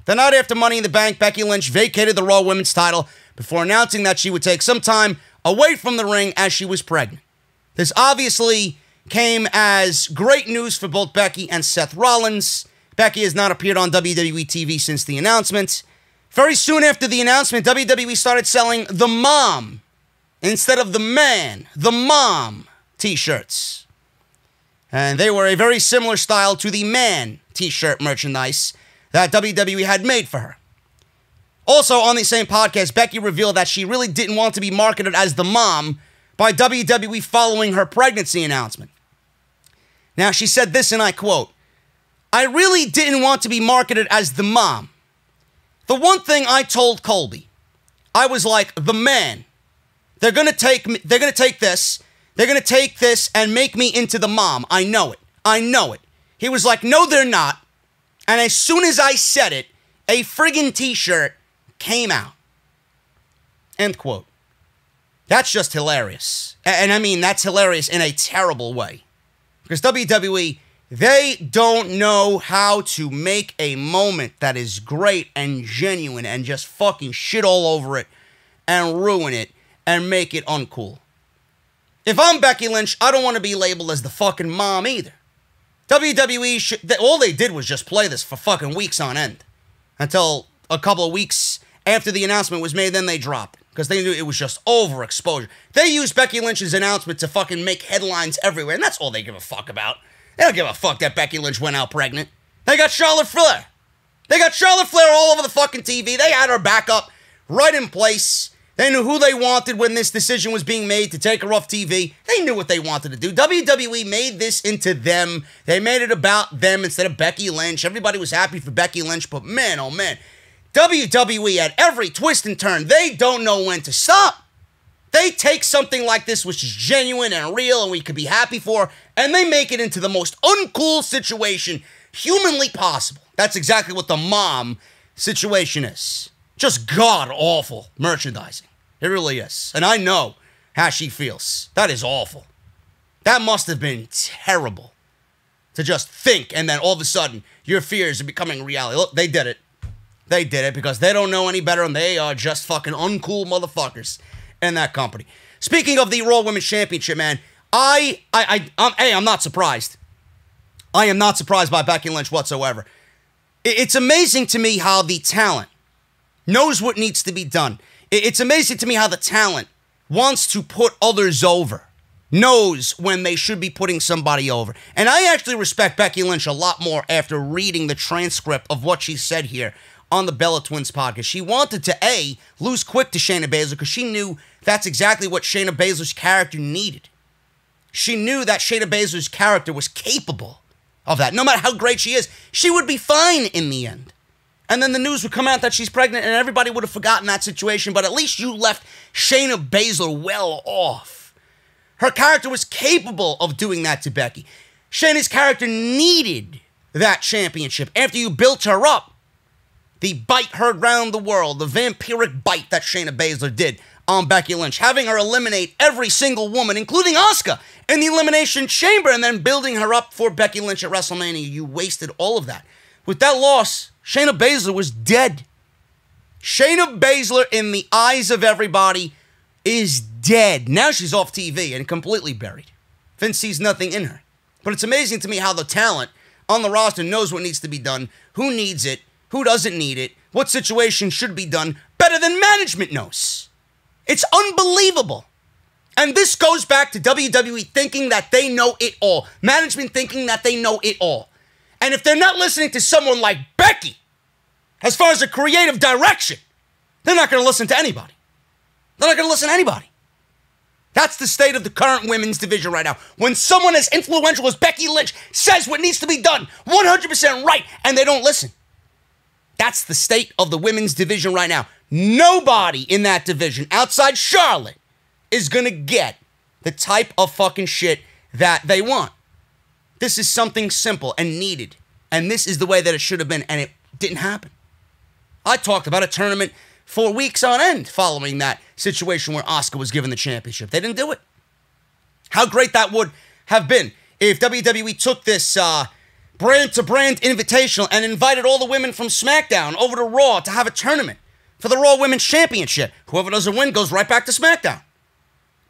The night after Money in the Bank, Becky Lynch vacated the Raw Women's title before announcing that she would take some time away from the ring as she was pregnant. This obviously came as great news for both Becky and Seth Rollins. Becky has not appeared on WWE TV since the announcement. Very soon after the announcement, WWE started selling the Mom instead of the Man, the Mom t-shirts. And they were a very similar style to the Man t-shirt merchandise that WWE had made for her. Also, on the same podcast, Becky revealed that she really didn't want to be marketed as the Mom by WWE following her pregnancy announcement. Now, she said this, and I quote, I really didn't want to be marketed as the mom. The one thing I told Colby, I was like, the man. They're going to take this and make me into the mom. I know it. He was like, no, they're not. And as soon as I said it, a friggin' t-shirt came out. End quote. That's just hilarious. And I mean, that's hilarious in a terrible way. Because WWE, they don't know how to make a moment that is great and genuine and just fucking shit all over it and ruin it and make it uncool. If I'm Becky Lynch, I don't want to be labeled as the fucking mom either. WWE, all they did was just play this for fucking weeks on end. Until a couple of weeks after the announcement was made, then they dropped it. Because they knew it was just overexposure. They used Becky Lynch's announcement to fucking make headlines everywhere, and that's all they give a fuck about. They don't give a fuck that Becky Lynch went out pregnant. They got Charlotte Flair. They got Charlotte Flair all over the fucking TV. They had her back up right in place. They knew who they wanted when this decision was being made to take her off TV. They knew what they wanted to do. WWE made this into them. They made it about them instead of Becky Lynch. Everybody was happy for Becky Lynch, but man, oh man. WWE at every twist and turn, they don't know when to stop. They take something like this, which is genuine and real and we could be happy for, and they make it into the most uncool situation humanly possible. That's exactly what the mom situation is. Just god-awful merchandising. It really is. And I know how she feels. That is awful. That must have been terrible to just think, and then all of a sudden, your fears are becoming reality. Look, they did it. They did it because they don't know any better, and they are just fucking uncool motherfuckers in that company. Speaking of the Raw Women's Championship, man, I'm not surprised. I am not surprised by Becky Lynch whatsoever. It's amazing to me how the talent knows what needs to be done. It's amazing to me how the talent wants to put others over, knows when they should be putting somebody over. And I actually respect Becky Lynch a lot more after reading the transcript of what she said here on the Bella Twins podcast. She wanted to, A, lose quick to Shayna Baszler because she knew that's exactly what Shayna Baszler's character needed. She knew that Shayna Baszler's character was capable of that. No matter how great she is, she would be fine in the end. And then the news would come out that she's pregnant and everybody would have forgotten that situation, but at least you left Shayna Baszler well off. Her character was capable of doing that to Becky. Shayna's character needed that championship after you built her up. The bite heard round the world, the vampiric bite that Shayna Baszler did on Becky Lynch, having her eliminate every single woman, including Asuka, in the Elimination Chamber, and then building her up for Becky Lynch at WrestleMania. You wasted all of that. With that loss, Shayna Baszler was dead. Shayna Baszler, in the eyes of everybody, is dead. Now she's off TV and completely buried. Vince sees nothing in her. But it's amazing to me how the talent on the roster knows what needs to be done, who needs it, who doesn't need it, what situation should be done, better than management knows. It's unbelievable. And this goes back to WWE thinking that they know it all. Management thinking that they know it all. And if they're not listening to someone like Becky, as far as a creative direction, they're not going to listen to anybody. They're not going to listen to anybody. That's the state of the current women's division right now. When someone as influential as Becky Lynch says what needs to be done, 100% right, and they don't listen. That's the state of the women's division right now. Nobody in that division outside Charlotte is going to get the type of fucking shit that they want. This is something simple and needed. And this is the way that it should have been, and it didn't happen. I talked about a tournament for weeks on end following that situation where Asuka was given the championship. They didn't do it. How great that would have been if WWE took this brand-to-brand invitational and invited all the women from SmackDown over to Raw to have a tournament for the Raw Women's Championship. Whoever doesn't win goes right back to SmackDown.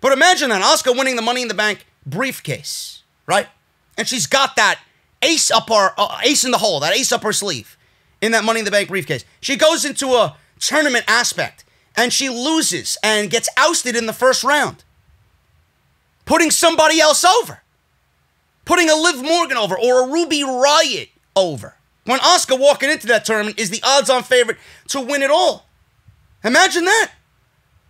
But imagine that, Asuka winning the Money in the Bank briefcase, right? And she's got that ace in the hole, that ace up her sleeve in that Money in the Bank briefcase. She goes into a tournament aspect and she loses and gets ousted in the first round, putting somebody else over. Putting a Liv Morgan over or a Ruby Riott over. When Asuka walking into that tournament is the odds-on favorite to win it all. Imagine that.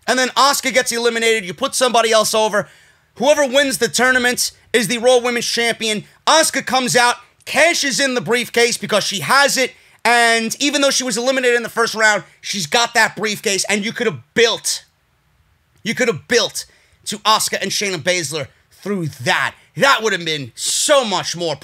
And then Asuka gets eliminated. You put somebody else over. Whoever wins the tournament is the Raw Women's Champion. Asuka comes out, cashes in the briefcase because she has it, and even though she was eliminated in the first round, she's got that briefcase, and you could have built to Asuka and Shayna Baszler through that. That would have been so much more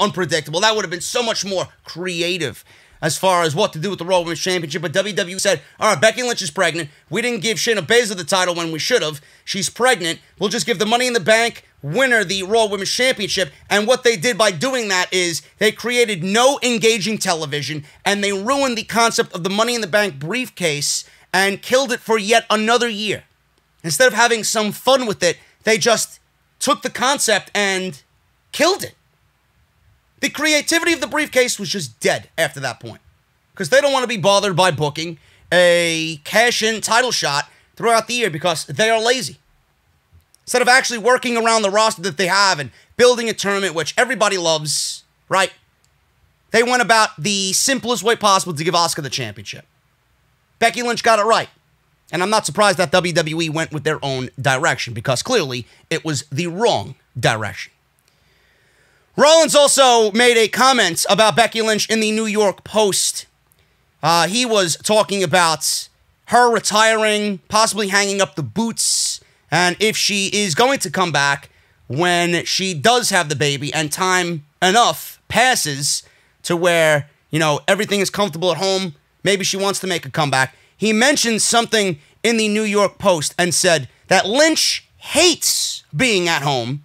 unpredictable. That would have been so much more creative as far as what to do with the Raw Women's Championship. But WWE said, all right, Becky Lynch is pregnant. We didn't give Shayna Baszler the title when we should have. She's pregnant. We'll just give the Money in the Bank winner the Raw Women's Championship. And what they did by doing that is they created no engaging television, and they ruined the concept of the Money in the Bank briefcase and killed it for yet another year. Instead of having some fun with it, they just took the concept and killed it. The creativity of the briefcase was just dead after that point, because they don't want to be bothered by booking a cash-in title shot throughout the year because they are lazy. Instead of actually working around the roster that they have and building a tournament, which everybody loves, right? They went about the simplest way possible to give Asuka the championship. Becky Lynch got it right. And I'm not surprised that WWE went with their own direction, because clearly it was the wrong direction. Rollins also made a comment about Becky Lynch in the New York Post. He was talking about her retiring, possibly hanging up the boots, and if she is going to come back when she does have the baby and time enough passes to where, you know, everything is comfortable at home, maybe she wants to make a comeback. He mentioned something in the New York Post and said that Lynch hates being at home,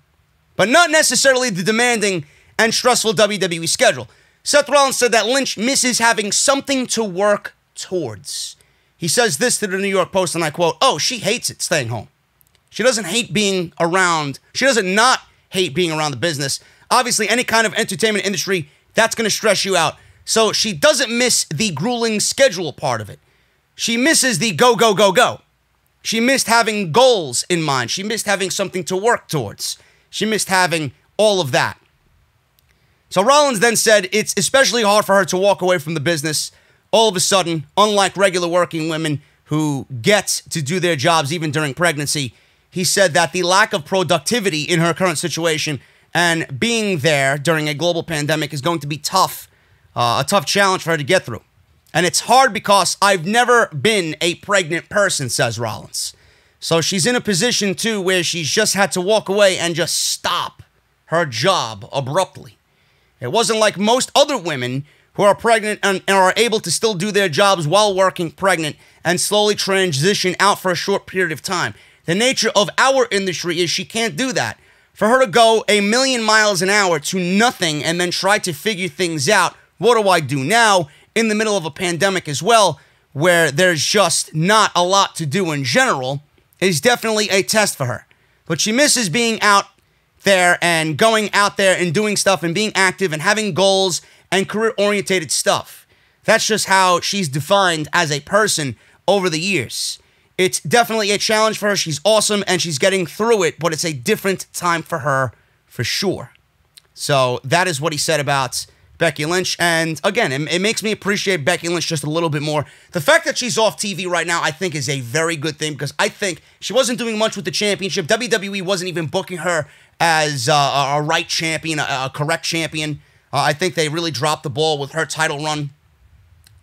but not necessarily the demanding and stressful WWE schedule. Seth Rollins said that Lynch misses having something to work towards. He says this to the New York Post, and I quote, "Oh, she hates it, staying home. She doesn't hate being around. She doesn't not hate being around the business. Obviously, any kind of entertainment industry, that's going to stress you out. So she doesn't miss the grueling schedule part of it. She misses the go, go, go, go. She missed having goals in mind. She missed having something to work towards. She missed having all of that." So Rollins then said it's especially hard for her to walk away from the business all of a sudden, unlike regular working women who get to do their jobs even during pregnancy. He said that the lack of productivity in her current situation and being there during a global pandemic is going to be tough, a tough challenge for her to get through. And it's hard because I've never been a pregnant person, says Rollins. So she's in a position, too, where she's just had to walk away and just stop her job abruptly. It wasn't like most other women who are pregnant and are able to still do their jobs while working pregnant and slowly transition out for a short period of time. The nature of our industry is she can't do that. For her to go a million miles an hour to nothing and then try to figure things out, what do I do now? In the middle of a pandemic as well, where there's just not a lot to do in general, is definitely a test for her. But she misses being out there and going out there and doing stuff and being active and having goals and career-orientated stuff. That's just how she's defined as a person over the years. It's definitely a challenge for her. She's awesome and she's getting through it, but it's a different time for her for sure. So that is what he said about Becky Lynch, and again, it makes me appreciate Becky Lynch just a little bit more. The fact that she's off TV right now, I think, is a very good thing, because I think she wasn't doing much with the championship. WWE wasn't even booking her as a right champion, a correct champion. I think they really dropped the ball with her title run.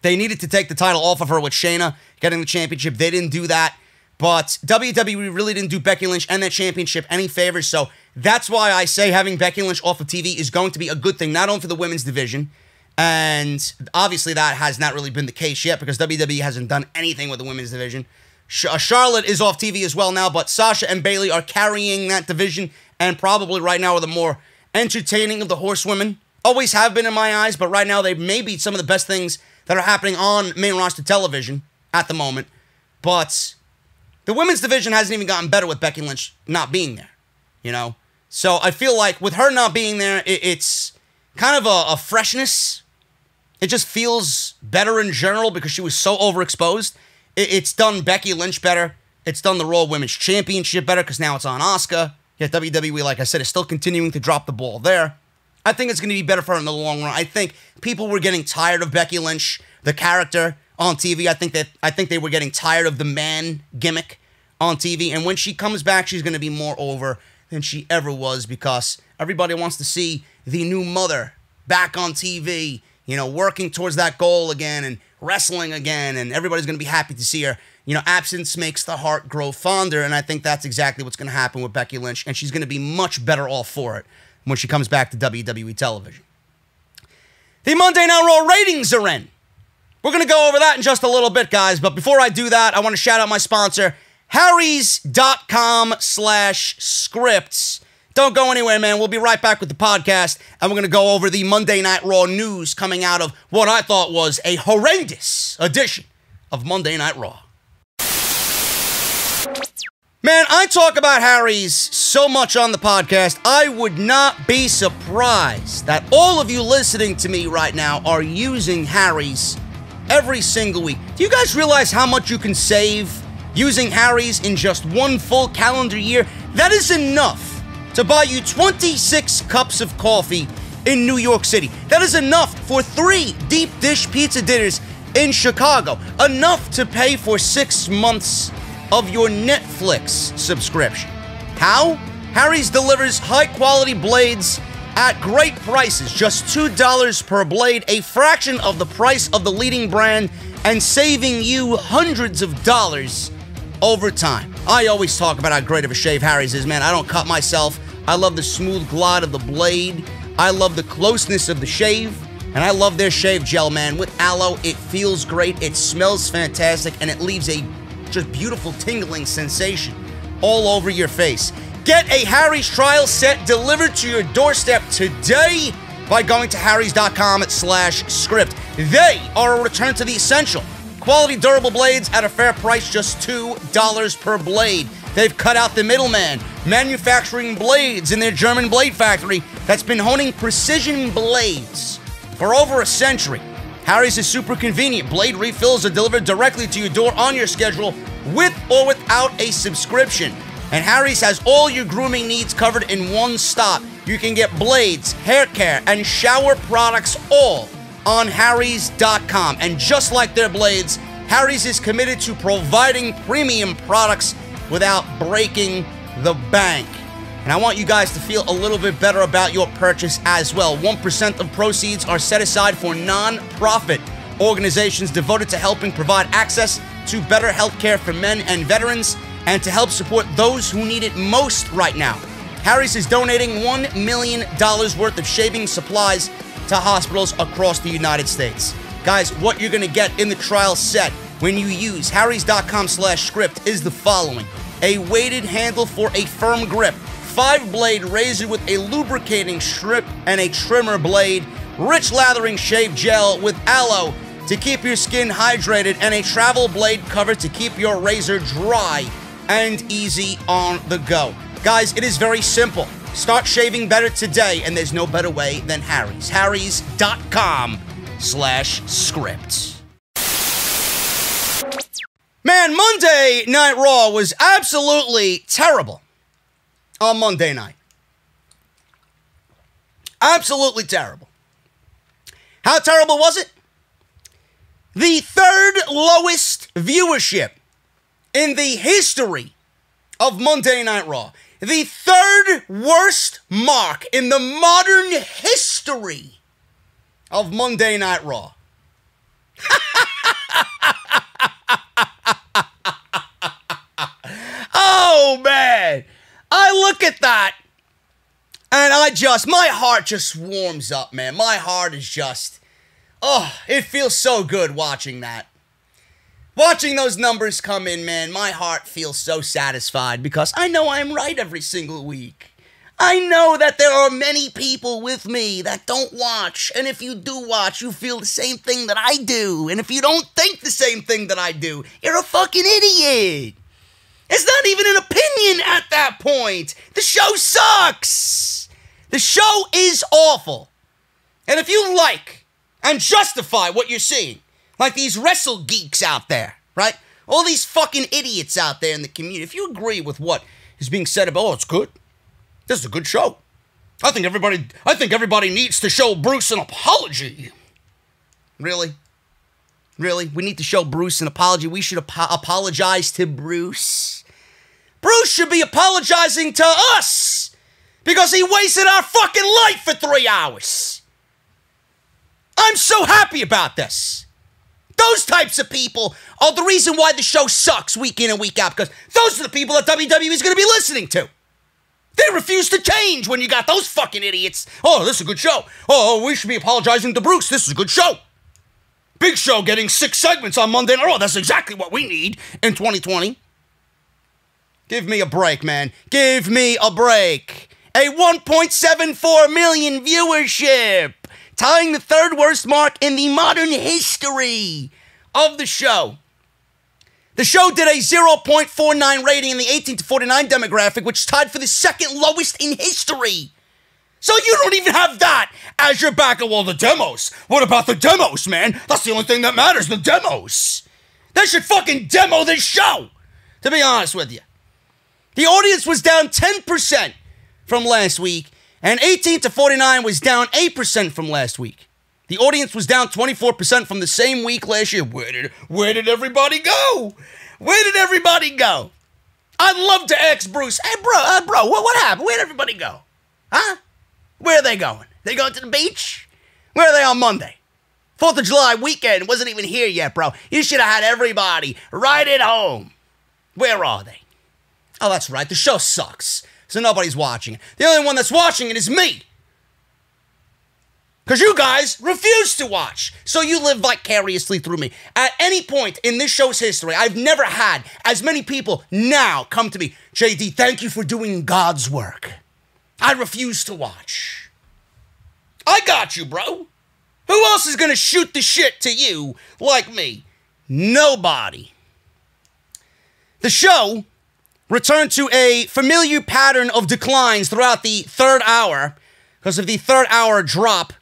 They needed to take the title off of her with Shayna getting the championship. They didn't do that, but WWE really didn't do Becky Lynch and that championship any favors, so that's why I say having Becky Lynch off of TV is going to be a good thing, not only for the women's division, and obviously that has not really been the case yet because WWE hasn't done anything with the women's division. Charlotte is off TV as well now, but Sasha and Bayley are carrying that division and probably right now are the more entertaining of the horsewomen. Always have been in my eyes, but right now they may be some of the best things that are happening on main roster television at the moment. But the women's division hasn't even gotten better with Becky Lynch not being there, you know? So I feel like with her not being there, it's kind of a freshness. It just feels better in general because she was so overexposed. It's done Becky Lynch better. It's done the Raw Women's Championship better because now it's on Asuka. Yet WWE, like I said, is still continuing to drop the ball there. I think it's going to be better for her in the long run. I think people were getting tired of Becky Lynch, the character on TV. I think they were getting tired of the man gimmick on TV. And when she comes back, she's going to be more over than she ever was because everybody wants to see the new mother back on TV, working towards that goal again and wrestling again, and everybody's going to be happy to see her. Absence makes the heart grow fonder, and I think that's exactly what's going to happen with Becky Lynch, and she's going to be much better off for it when she comes back to WWE television. The Monday Night Raw ratings are in. We're going to go over that in just a little bit, guys, but before I do that, I want to shout out my sponsor, harrys.com/scripts. Don't go anywhere, man. We'll be right back with the podcast, and we're going to go over the Monday Night Raw news coming out of what I thought was a horrendous edition of Monday Night Raw. Man, I talk about Harry's so much on the podcast, I would not be surprised that all of you listening to me right now are using Harry's every single week. Do you guys realize how much you can save using Harry's in just one full calendar year? That is enough to buy you 26 cups of coffee in New York City. That is enough for 3 deep dish pizza dinners in Chicago. Enough to pay for 6 months of your Netflix subscription. How? Harry's delivers high-quality blades at great prices, just $2 per blade, a fraction of the price of the leading brand, and saving you hundreds of dollars over time. I always talk about how great of a shave Harry's is, man. I don't cut myself. I love the smooth glide of the blade. I love the closeness of the shave, and I love their shave gel, man. With aloe, it feels great, it smells fantastic, and it leaves a just beautiful tingling sensation all over your face. Get a Harry's trial set delivered to your doorstep today by going to harrys.com/script. They are a return to the essential. Quality durable blades at a fair price, just $2 per blade. They've cut out the middleman, manufacturing blades in their German blade factory that's been honing precision blades for over a century. Harry's is super convenient. Blade refills are delivered directly to your door on your schedule with or without a subscription. And Harry's has all your grooming needs covered in one stop. You can get blades, hair care, and shower products all on harrys.com. And just like their blades, Harry's is committed to providing premium products without breaking the bank. And I want you guys to feel a little bit better about your purchase as well. 1% of proceeds are set aside for non-profit organizations devoted to helping provide access to better health care for men and veterans and to help support those who need it most right now. Harry's is donating $1 million worth of shaving supplies to hospitals across the United States. Guys, what you're going to get in the trial set when you use harrys.com/script is the following: a weighted handle for a firm grip, 5-blade razor with a lubricating strip and a trimmer blade, rich lathering shave gel with aloe to keep your skin hydrated, and a travel blade cover to keep your razor dry and easy on the go. Guys, it is very simple. Start shaving better today, and there's no better way than Harry's. harrys.com/script. Man, Monday Night Raw was absolutely terrible on Monday night. Absolutely terrible. How terrible was it? The 3rd lowest viewership in the history of Monday Night Raw. The 3rd worst mark in the modern history of Monday Night Raw. Oh, man. I look at that, and my heart just warms up, man. My heart is just, it feels so good watching that. Watching those numbers come in, man, my heart feels so satisfied because I know I'm right every single week. I know that there are many people with me that don't watch, and if you do watch, you feel the same thing that I do, and if you don't think the same thing that I do, you're a fucking idiot. It's not even an opinion at that point. The show sucks. The show is awful. And if you like and justify what you're seeing, like these wrestle geeks out there, right? All these fucking idiots out there in the community, if you agree with what is being said about, it's good. This is a good show. I think everybody needs to show Bruce an apology. Really? Really? We need to show Bruce an apology. We should apologize to Bruce. Bruce should be apologizing to us because he wasted our fucking life for 3 hours. I'm so happy about this. Those types of people are the reason why the show sucks week in and week out, because those are the people that WWE is going to be listening to. They refuse to change when you got those fucking idiots. Oh, this is a good show. Oh, we should be apologizing to Bruce. This is a good show. Big Show getting 6 segments on Monday Night Raw. That's exactly what we need in 2020. Give me a break, man. Give me a break. A 1.74 million viewership, tying the 3rd worst mark in the modern history of the show. The show did a 0.49 rating in the 18 to 49 demographic, which is tied for the 2nd lowest in history. So you don't even have that as your backer. Well, the demos. What about the demos, man? That's the only thing that matters, the demos. They should fucking demo this show, to be honest with you. The audience was down 10% from last week, and 18 to 49 was down 8% from last week. The audience was down 24% from the same week last year. Where did everybody go? Where did everybody go? I'd love to ask Bruce, hey, bro, what happened? Where'd everybody go? Huh? Where are they going? They going to the beach? Where are they on Monday? 4th of July weekend wasn't even here yet, bro. You should have had everybody right at home. Where are they? Oh, that's right. The show sucks, so nobody's watching it. The only one that's watching it is me. Because you guys refuse to watch. So you live vicariously through me. At any point in this show's history, I've never had as many people now come to me. JD, thank you for doing God's work. I refuse to watch. I got you, bro. Who else is going to shoot the shit to you like me? Nobody. The show returned to a familiar pattern of declines throughout the 3rd hour because of the 3rd hour drop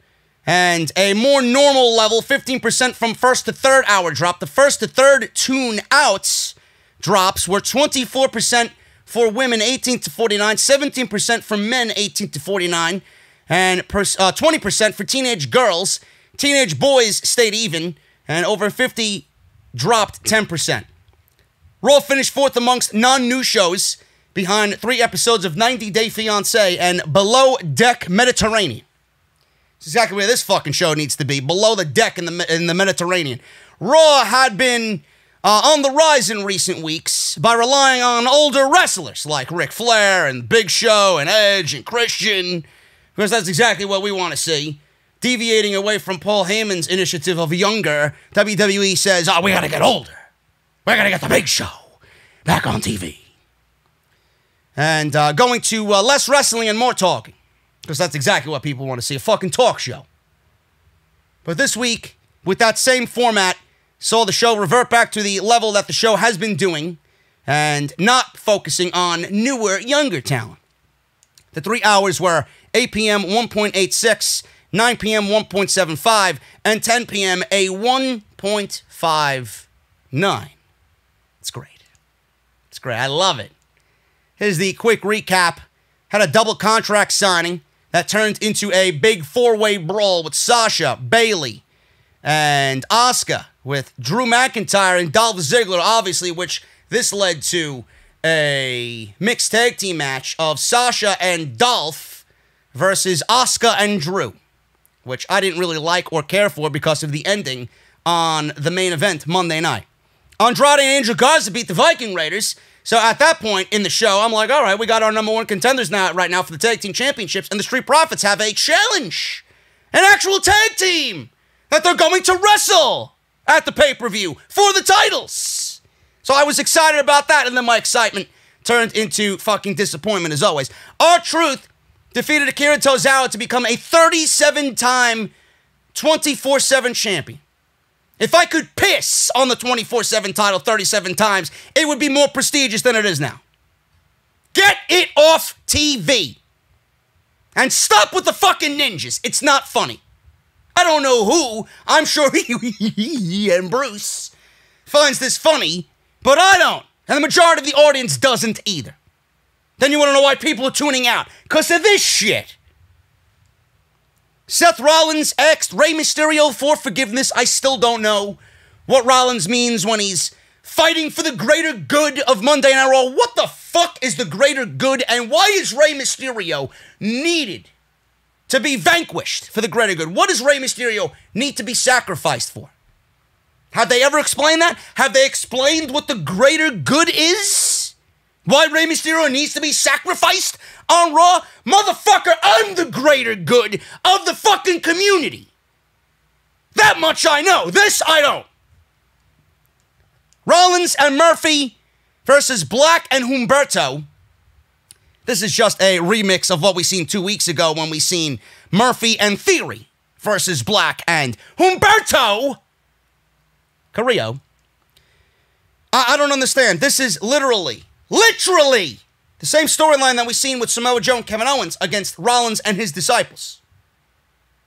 and a more normal level, 15% from 1st to 3rd hour drop. The 1st to 3rd tune outs drops were 24% for women 18 to 49, 17% for men 18 to 49, and 20% for teenage girls. Teenage boys stayed even, and over 50 dropped 10%. Raw finished 4th amongst non-new shows, behind 3 episodes of 90 Day Fiancé and Below Deck Mediterranean. It's exactly where this fucking show needs to be, below the deck in the Mediterranean. Raw had been on the rise in recent weeks by relying on older wrestlers like Ric Flair and Big Show and Edge and Christian, because that's exactly what we want to see. Deviating away from Paul Heyman's initiative of younger, WWE says, we gotta get older. We're gonna get the Big Show back on TV. And going to less wrestling and more talking, because that's exactly what people want to see, a fucking talk show. But this week, with that same format, saw the show revert back to the level that the show has been doing and not focusing on newer, younger talent. The 3 hours were 8 p.m. 1.86, 9 p.m. 1.75, and 10 p.m. a 1.59. It's great. It's great. I love it. Here's the quick recap. Had a double contract signing that turned into a big 4-way brawl with Sasha, Bayley, and Asuka, with Drew McIntyre and Dolph Ziggler, obviously, which this led to a mixed tag team match of Sasha and Dolph versus Asuka and Drew, which I didn't really like or care for because of the ending on the main event Monday night. Andrade Angel Garza beat the Viking Raiders, so at that point in the show, I'm like, all right, we got our number 1 contenders right now for the tag team championships, and the Street Profits have a challenge, an actual tag team that they're going to wrestle at the pay-per-view for the titles. So I was excited about that, and then my excitement turned into fucking disappointment as always. R-Truth defeated Akira Tozawa to become a 37-time 24/7 champion. If I could piss on the 24/7 title 37 times, it would be more prestigious than it is now. Get it off TV. And stop with the fucking ninjas. It's not funny. I don't know who, I'm sure he and Bruce finds this funny, but I don't. And the majority of the audience doesn't either. Then you want to know why people are tuning out. Because of this shit. Seth Rollins asked Rey Mysterio for forgiveness. I still don't know what Rollins means when he's fighting for the greater good of Monday Night Raw. What the fuck is the greater good, and why is Rey Mysterio needed to be vanquished for the greater good? What does Rey Mysterio need to be sacrificed for? Have they ever explained that? Have they explained what the greater good is? Why Rey Mysterio needs to be sacrificed on Raw? Motherfucker, I'm the greater good of the fucking community. That much I know. This I don't. Rollins and Murphy versus Black and Humberto. This is just a remix of what we seen 2 weeks ago when we seen Murphy and Theory versus Black and Humberto Carrillo. I don't understand. This is literally the same storyline that we seen with Samoa Joe and Kevin Owens against Rollins and his disciples.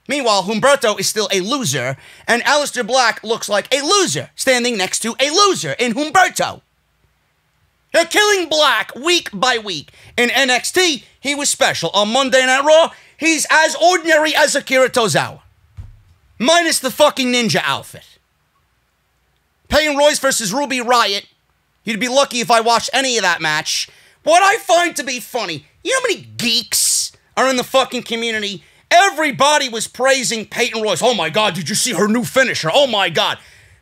Meanwhile, Humberto is still a loser, and Aleister Black looks like a loser standing next to a loser in Humberto. They're killing Black week by week. In NXT, he was special. On Monday Night Raw, he's as ordinary as Akira Tozawa. Minus the fucking ninja outfit. Peyton Royce versus Ruby Riott. You'd be lucky if I watched any of that match. What I find to be funny, you know how many geeks are in the fucking community? Everybody was praising Peyton Royce. Oh my God, did you see her new finisher? Oh my God.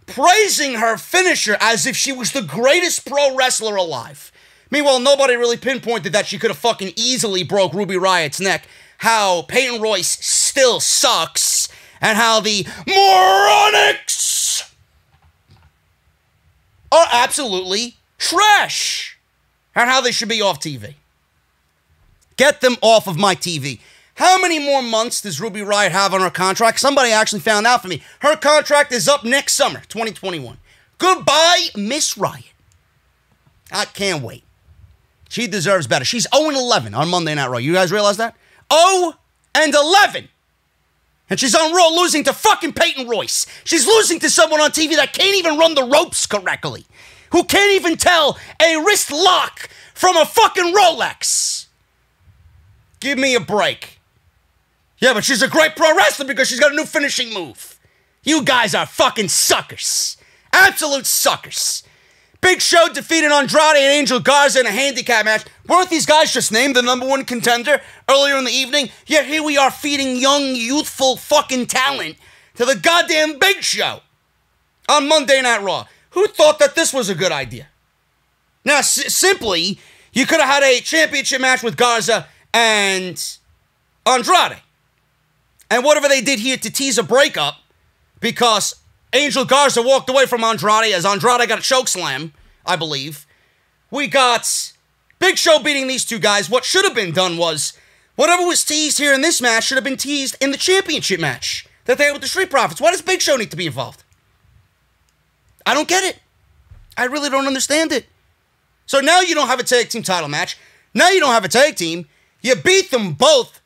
Praising her finisher as if she was the greatest pro wrestler alive. Meanwhile, nobody really pinpointed that she could have fucking easily broke Ruby Riott's neck. How Peyton Royce still sucks. And how the moronics are absolutely trash. And how they should be off TV. Get them off of my TV. How many more months does Ruby Riott have on her contract? Somebody actually found out for me. Her contract is up next summer, 2021. Goodbye, Miss Riott. I can't wait. She deserves better. She's 0-11 on Monday Night Raw. You guys realize that? 0-11. And she's on Raw losing to fucking Peyton Royce. She's losing to someone on TV that can't even run the ropes correctly. Who can't even tell a wrist lock from a fucking Rolex. Give me a break. Yeah, but she's a great pro wrestler because she's got a new finishing move. You guys are fucking suckers. Absolute suckers. Big Show defeated Andrade and Angel Garza in a handicap match. Weren't these guys just named the #1 contender earlier in the evening? Yet here we are feeding young, youthful fucking talent to the goddamn Big Show on Monday Night Raw. Who thought that this was a good idea? Now, simply, you could have had a championship match with Garza and Andrade. And whatever they did here to tease a breakup, because Angel Garza walked away from Andrade as Andrade got a chokeslam, I believe. We got Big Show beating these two guys. What should have been done was, whatever was teased here in this match should have been teased in the championship match that they had with the Street Profits. Why does Big Show need to be involved? I don't get it. I really don't understand it. So now you don't have a tag team title match. Now you don't have a tag team. You beat them both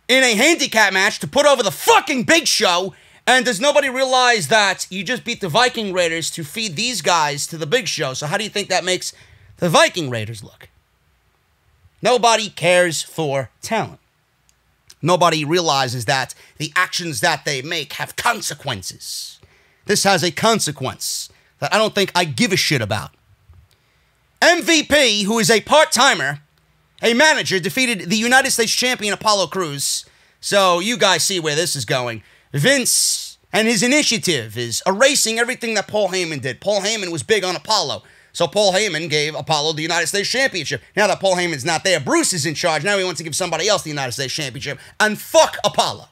in a handicap match to put over the fucking Big Show. And does nobody realize that you just beat the Viking Raiders to feed these guys to the Big Show? So how do you think that makes the Viking Raiders look? Nobody cares for talent. Nobody realizes that the actions that they make have consequences. This has a consequence that I don't think I give a shit about. MVP, who is a part-timer, a manager, defeated the United States champion Apollo Crews. So you guys see where this is going. Vince and his initiative is erasing everything that Paul Heyman did. Paul Heyman was big on Apollo. So Paul Heyman gave Apollo the United States Championship. Now that Paul Heyman's not there, Bruce is in charge. Now he wants to give somebody else the United States Championship. And fuck Apollo.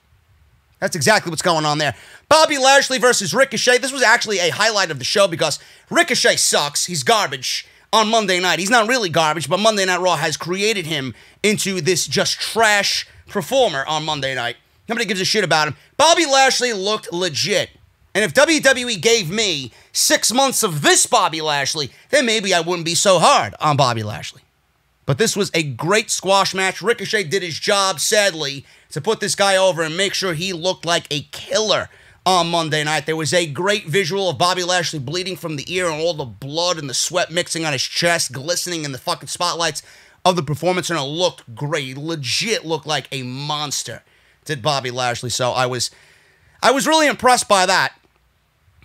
That's exactly what's going on there. Bobby Lashley versus Ricochet. This was actually a highlight of the show because Ricochet sucks. He's garbage on Monday night. He's not really garbage, but Monday Night Raw has created him into this just trash performer on Monday night. Nobody gives a shit about him. Bobby Lashley looked legit. And if WWE gave me 6 months of this Bobby Lashley, then maybe I wouldn't be so hard on Bobby Lashley. But this was a great squash match. Ricochet did his job, sadly, to put this guy over and make sure he looked like a killer on Monday night. There was a great visual of Bobby Lashley bleeding from the ear and all the blood and the sweat mixing on his chest, glistening in the fucking spotlights of the performance, and it looked great. He legit looked like a monster, did Bobby Lashley. So I was really impressed by that.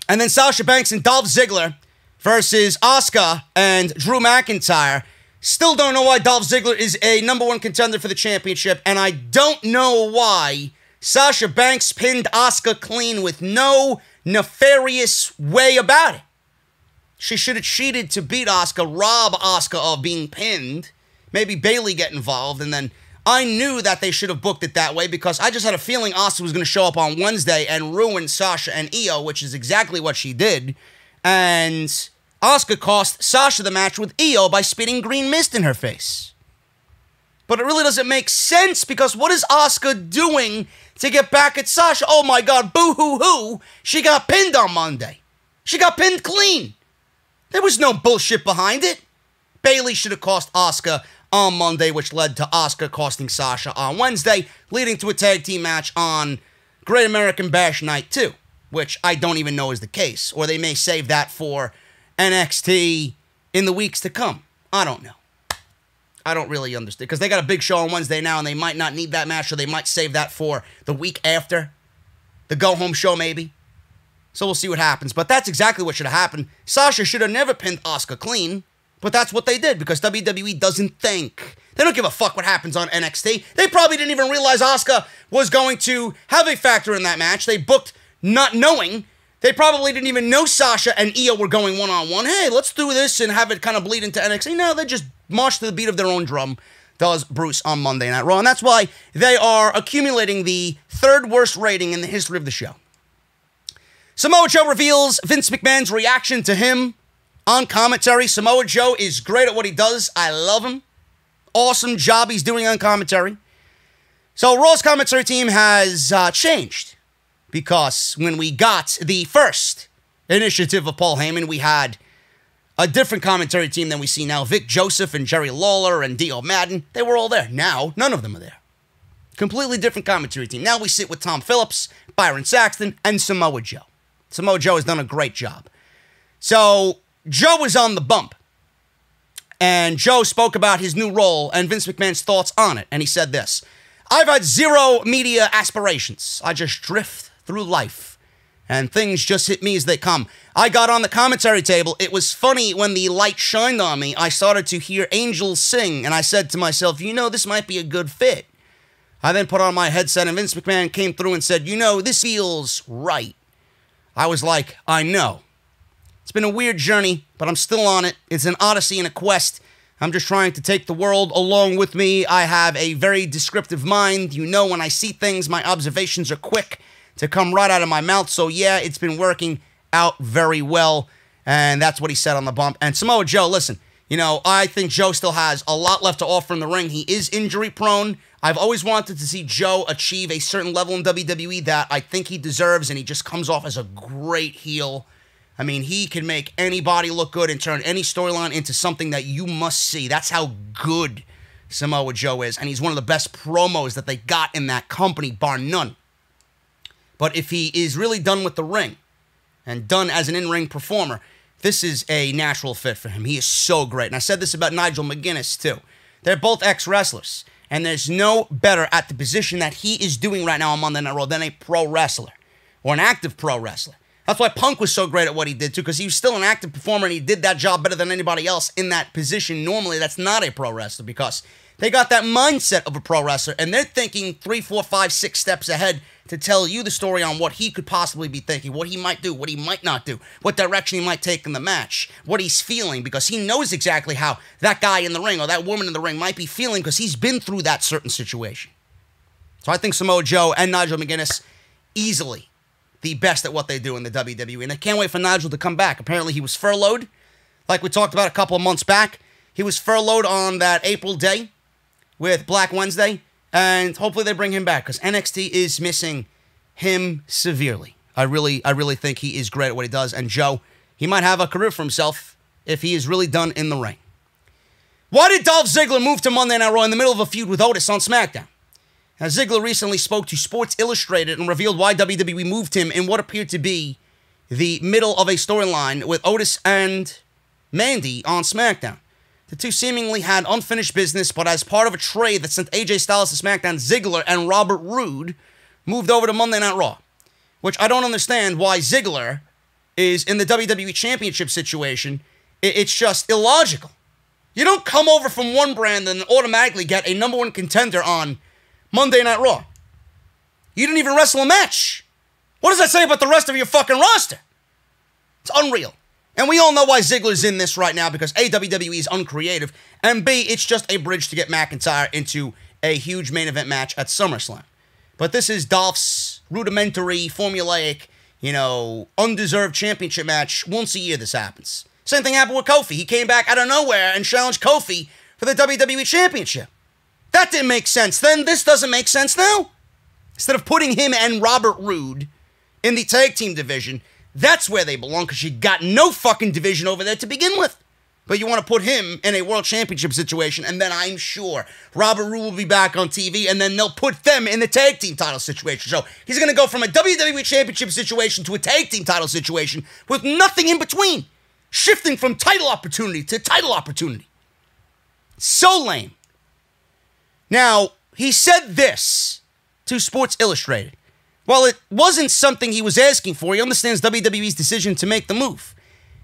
And then Sasha Banks and Dolph Ziggler versus Asuka and Drew McIntyre. Still don't know why Dolph Ziggler is a #1 contender for the championship, and I don't know why Sasha Banks pinned Asuka clean with no nefarious way about it. She should have cheated to beat Asuka, rob Asuka of being pinned, maybe Bayley get involved, and then I knew that they should have booked it that way because I just had a feeling Asuka was going to show up on Wednesday and ruin Sasha and Io, which is exactly what she did, and Asuka cost Sasha the match with Io by spitting green mist in her face. But it really doesn't make sense because what is Asuka doing to get back at Sasha? Oh my God, boo-hoo-hoo. She got pinned on Monday. She got pinned clean. There was no bullshit behind it. Bayley should have cost Asuka on Monday, which led to Asuka costing Sasha on Wednesday, leading to a tag team match on Great American Bash Night 2, which I don't even know is the case. Or they may save that for NXT in the weeks to come. I don't know. I don't really understand, because they got a big show on Wednesday now, and they might not need that match, or they might save that for the week after. The go-home show, maybe. So we'll see what happens. But that's exactly what should have happened. Sasha should have never pinned Asuka clean, but that's what they did, because WWE doesn't think. They don't give a fuck what happens on NXT. They probably didn't even realize Asuka was going to have a factor in that match. They booked not knowing. They probably didn't even know Sasha and Io were going one-on-one. Hey, let's do this and have it kind of bleed into NXT. No, they just march to the beat of their own drum, does Bruce on Monday Night Raw. And that's why they are accumulating the 3rd worst rating in the history of the show. Samoa Joe reveals Vince McMahon's reaction to him on commentary. Samoa Joe is great at what he does. I love him. Awesome job he's doing on commentary. So Raw's commentary team has changed, because when we got the first initiative of Paul Heyman, we had a different commentary team than we see now. Vic Joseph and Jerry Lawler and Dio Madden, they were all there. Now, none of them are there. Completely different commentary team. Now we sit with Tom Phillips, Byron Saxton, and Samoa Joe. Samoa Joe has done a great job. So Joe was on the bump, and Joe spoke about his new role and Vince McMahon's thoughts on it, and he said this: "I've had zero media aspirations. I just drift through life, and things just hit me as they come. I got on the commentary table. It was funny when the light shined on me. I started to hear angels sing, and I said to myself, you know, this might be a good fit. I then put on my headset, and Vince McMahon came through and said, you know, this feels right. I was like, I know. It's been a weird journey, but I'm still on it. It's an odyssey and a quest. I'm just trying to take the world along with me. I have a very descriptive mind. You know, when I see things, my observations are quick to come right out of my mouth. So yeah, it's been working out very well." And that's what he said on the bump. And Samoa Joe, listen, you know, I think Joe still has a lot left to offer in the ring. He is injury prone. I've always wanted to see Joe achieve a certain level in WWE that I think he deserves, and he just comes off as a great heel. I mean, he can make anybody look good and turn any storyline into something that you must see. That's how good Samoa Joe is, and he's one of the best promos that they got in that company, bar none. But if he is really done with the ring and done as an in-ring performer, this is a natural fit for him. He is so great. And I said this about Nigel McGuinness, too. They're both ex-wrestlers, and there's no better at the position that he is doing right now on Monday Night Raw than a pro wrestler or an active pro wrestler. That's why Punk was so great at what he did, too, because he was still an active performer, and he did that job better than anybody else in that position. Normally, that's not a pro wrestler, because they got that mindset of a pro wrestler, and they're thinking 3, 4, 5, 6 steps ahead to tell you the story on what he could possibly be thinking, what he might do, what he might not do, what direction he might take in the match, what he's feeling, because he knows exactly how that guy in the ring or that woman in the ring might be feeling, because he's been through that certain situation. So I think Samoa Joe and Nigel McGuinness easily the best at what they do in the WWE, and I can't wait for Nigel to come back. Apparently he was furloughed, like we talked about a couple of months back. He was furloughed on that April day with Black Wednesday, and hopefully they bring him back, because NXT is missing him severely. I really think he is great at what he does, and Joe, he might have a career for himself if he is really done in the ring. Why did Dolph Ziggler move to Monday Night Raw in the middle of a feud with Otis on SmackDown? Now, Ziggler recently spoke to Sports Illustrated and revealed why WWE moved him in what appeared to be the middle of a storyline with Otis and Mandy on SmackDown. The two seemingly had unfinished business, but as part of a trade that sent AJ Styles to SmackDown, Ziggler and Robert Roode moved over to Monday Night Raw, which I don't understand why Ziggler is in the WWE Championship situation. It's just illogical. You don't come over from one brand and automatically get a number one contender on Monday Night Raw. You didn't even wrestle a match. What does that say about the rest of your fucking roster? It's unreal. And we all know why Ziggler's in this right now, because A, WWE is uncreative, and B, it's just a bridge to get McIntyre into a huge main event match at SummerSlam. But this is Dolph's rudimentary, formulaic, undeserved championship match. Once a year this happens. Same thing happened with Kofi. He came back out of nowhere and challenged Kofi for the WWE Championship. That didn't make sense then. This doesn't make sense now. Instead of putting him and Robert Roode in the tag team division, that's where they belong, because you got no fucking division over there to begin with. But you want to put him in a world championship situation, and then I'm sure Robert Roode will be back on TV, and then they'll put them in the tag team title situation. So he's going to go from a WWE championship situation to a tag team title situation with nothing in between. Shifting from title opportunity to title opportunity. So lame. Now, he said this to Sports Illustrated. While it wasn't something he was asking for, he understands WWE's decision to make the move.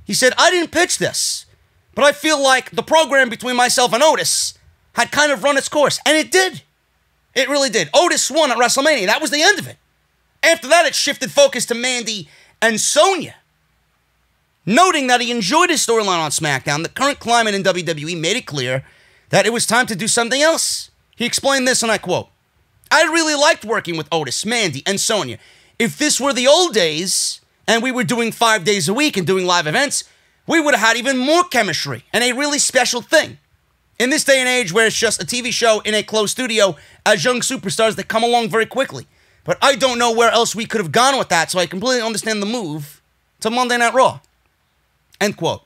He said, I didn't pitch this, but I feel like the program between myself and Otis had kind of run its course. And it did. It really did. Otis won at WrestleMania. That was the end of it. After that, it shifted focus to Mandy and Sonya. Noting that he enjoyed his storyline on SmackDown, the current climate in WWE made it clear that it was time to do something else. He explained this, and I quote, I really liked working with Otis, Mandy, and Sonya. If this were the old days, and we were doing 5 days a week and doing live events, we would have had even more chemistry and a really special thing. In this day and age where it's just a TV show in a closed studio as young superstars that come along very quickly. But I don't know where else we could have gone with that, so I completely understand the move to Monday Night Raw. End quote.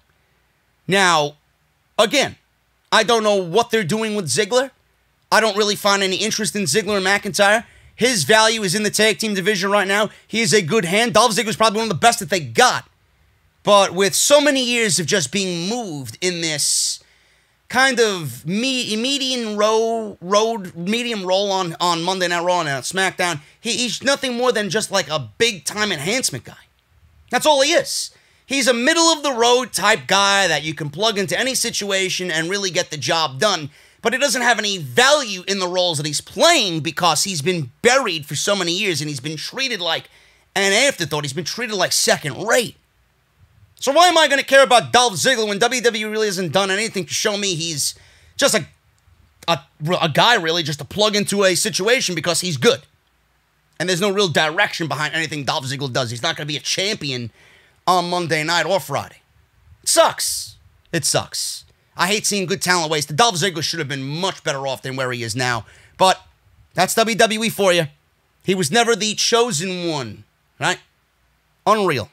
Now, again, I don't know what they're doing with Ziggler. I don't really find any interest in Ziggler and McIntyre. His value is in the tag team division right now. He is a good hand. Dolph Ziggler is probably one of the best that they got. But with so many years of just being moved in this kind of medium role on Monday Night Raw and SmackDown, he's nothing more than just like a big-time enhancement guy. That's all he is. He's a middle-of-the-road type guy that you can plug into any situation and really get the job done. But he doesn't have any value in the roles that he's playing because he's been buried for so many years and he's been treated like an afterthought. He's been treated like second rate. So why am I going to care about Dolph Ziggler when WWE really hasn't done anything to show me he's just a guy really just to plug into a situation because he's good? And there's no real direction behind anything Dolph Ziggler does. He's not going to be a champion on Monday night or Friday. It sucks. It sucks. I hate seeing good talent wasted. Dolph Ziggler should have been much better off than where he is now. But that's WWE for you. He was never the chosen one, right? Unreal.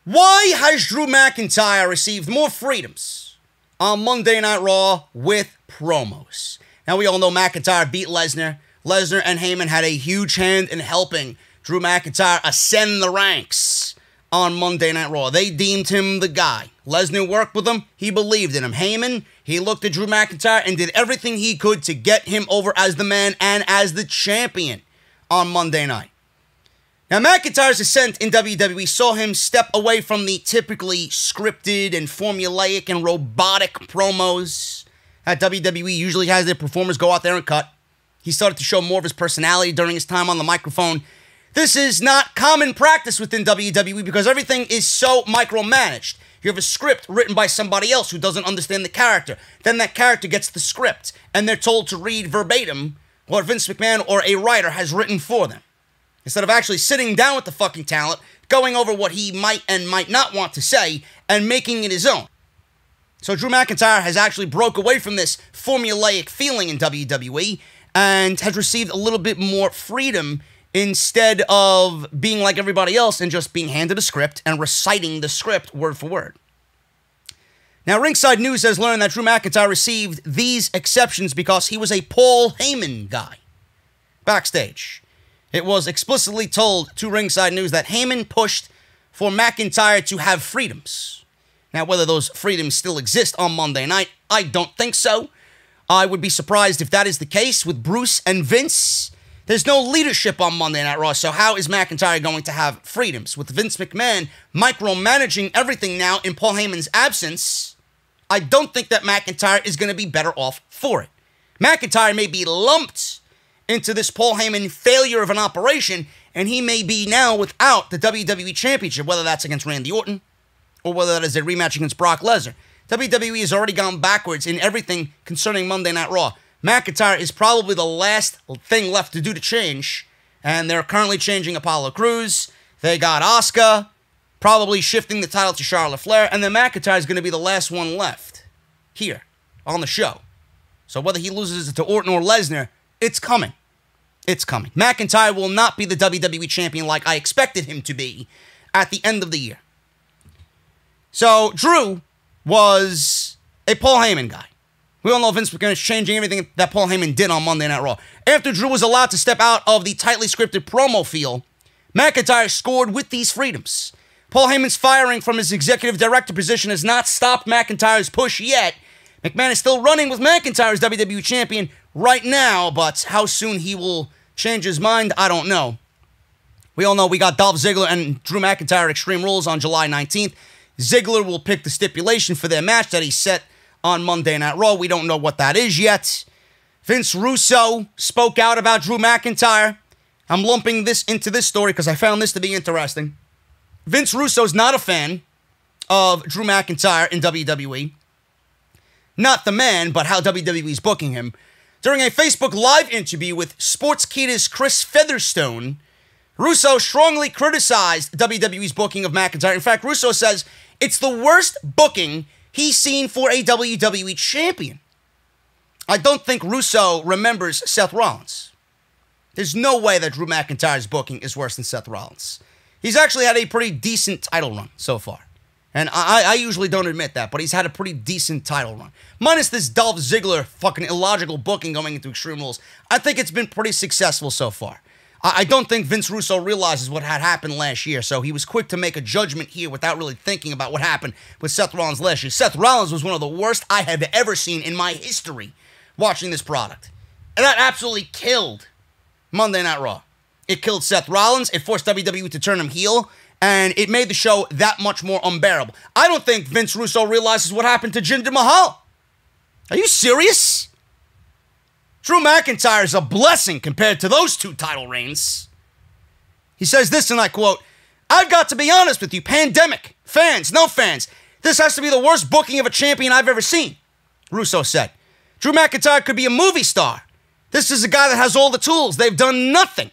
Why has Drew McIntyre received more freedoms on Monday Night Raw with promos? Now, we all know McIntyre beat Lesnar. Lesnar and Heyman had a huge hand in helping Drew McIntyre ascend the ranks on Monday Night Raw. They deemed him the guy. Lesnar worked with him. He believed in him. Heyman, he looked at Drew McIntyre and did everything he could to get him over as the man and as the champion on Monday night. Now, McIntyre's ascent in WWE saw him step away from the typically scripted and formulaic and robotic promos that WWE usually has their performers go out there and cut. He started to show more of his personality during his time on the microphone. This is not common practice within WWE because everything is so micromanaged. You have a script written by somebody else who doesn't understand the character. Then that character gets the script, and they're told to read verbatim what Vince McMahon or a writer has written for them. Instead of actually sitting down with the fucking talent, going over what he might and might not want to say, and making it his own. So Drew McIntyre has actually broke away from this formulaic feeling in WWE, and has received a little bit more freedom instead of being like everybody else and just being handed a script and reciting the script word for word. Now, Ringside News has learned that Drew McIntyre received these exceptions because he was a Paul Heyman guy. Backstage, it was explicitly told to Ringside News that Heyman pushed for McIntyre to have freedoms. Now, whether those freedoms still exist on Monday night, I don't think so. I would be surprised if that is the case with Bruce and Vince. There's no leadership on Monday Night Raw, so how is McIntyre going to have freedoms? With Vince McMahon micromanaging everything now in Paul Heyman's absence, I don't think that McIntyre is going to be better off for it. McIntyre may be lumped into this Paul Heyman failure of an operation, and he may be now without the WWE Championship, whether that's against Randy Orton or whether that is a rematch against Brock Lesnar. WWE has already gone backwards in everything concerning Monday Night Raw. McIntyre is probably the last thing left to do to change, and they're currently changing Apollo Crews. They got Asuka, probably shifting the title to Charlotte Flair, and then McIntyre is going to be the last one left here on the show. So whether he loses it to Orton or Lesnar, it's coming. It's coming. McIntyre will not be the WWE champion like I expected him to be at the end of the year. So Drew was a Paul Heyman guy. We all know Vince McMahon is changing everything that Paul Heyman did on Monday Night Raw. After Drew was allowed to step out of the tightly scripted promo feel, McIntyre scored with these freedoms. Paul Heyman's firing from his executive director position has not stopped McIntyre's push yet. McMahon is still running with McIntyre as WWE champion right now, but how soon he will change his mind, I don't know. We all know we got Dolph Ziggler and Drew McIntyre at Extreme Rules on July 19th. Ziggler will pick the stipulation for their match that he set on Monday Night Raw. We don't know what that is yet. Vince Russo spoke out about Drew McIntyre. I'm lumping this into this story because I found this to be interesting. Vince Russo's not a fan of Drew McIntyre in WWE. Not the man, but how WWE's booking him. During a Facebook Live interview with Sportskeeda's Chris Featherstone, Russo strongly criticized WWE's booking of McIntyre. In fact, Russo says it's the worst booking he's seen for a WWE champion. I don't think Russo remembers Seth Rollins. There's no way that Drew McIntyre's booking is worse than Seth Rollins. He's actually had a pretty decent title run so far. And I usually don't admit that, but he's had a pretty decent title run. Minus this Dolph Ziggler fucking illogical booking going into Extreme Rules, I think it's been pretty successful so far. I don't think Vince Russo realizes what had happened last year, so he was quick to make a judgment here without really thinking about what happened with Seth Rollins last year. Seth Rollins was one of the worst I have ever seen in my history watching this product. And that absolutely killed Monday Night Raw. It killed Seth Rollins, it forced WWE to turn him heel, and it made the show that much more unbearable. I don't think Vince Russo realizes what happened to Jinder Mahal. Are you serious? Drew McIntyre is a blessing compared to those two title reigns. He says this, and I quote, "I've got to be honest with you, pandemic, fans, no fans, this has to be the worst booking of a champion I've ever seen," Russo said. Drew McIntyre could be a movie star. This is a guy that has all the tools. They've done nothing.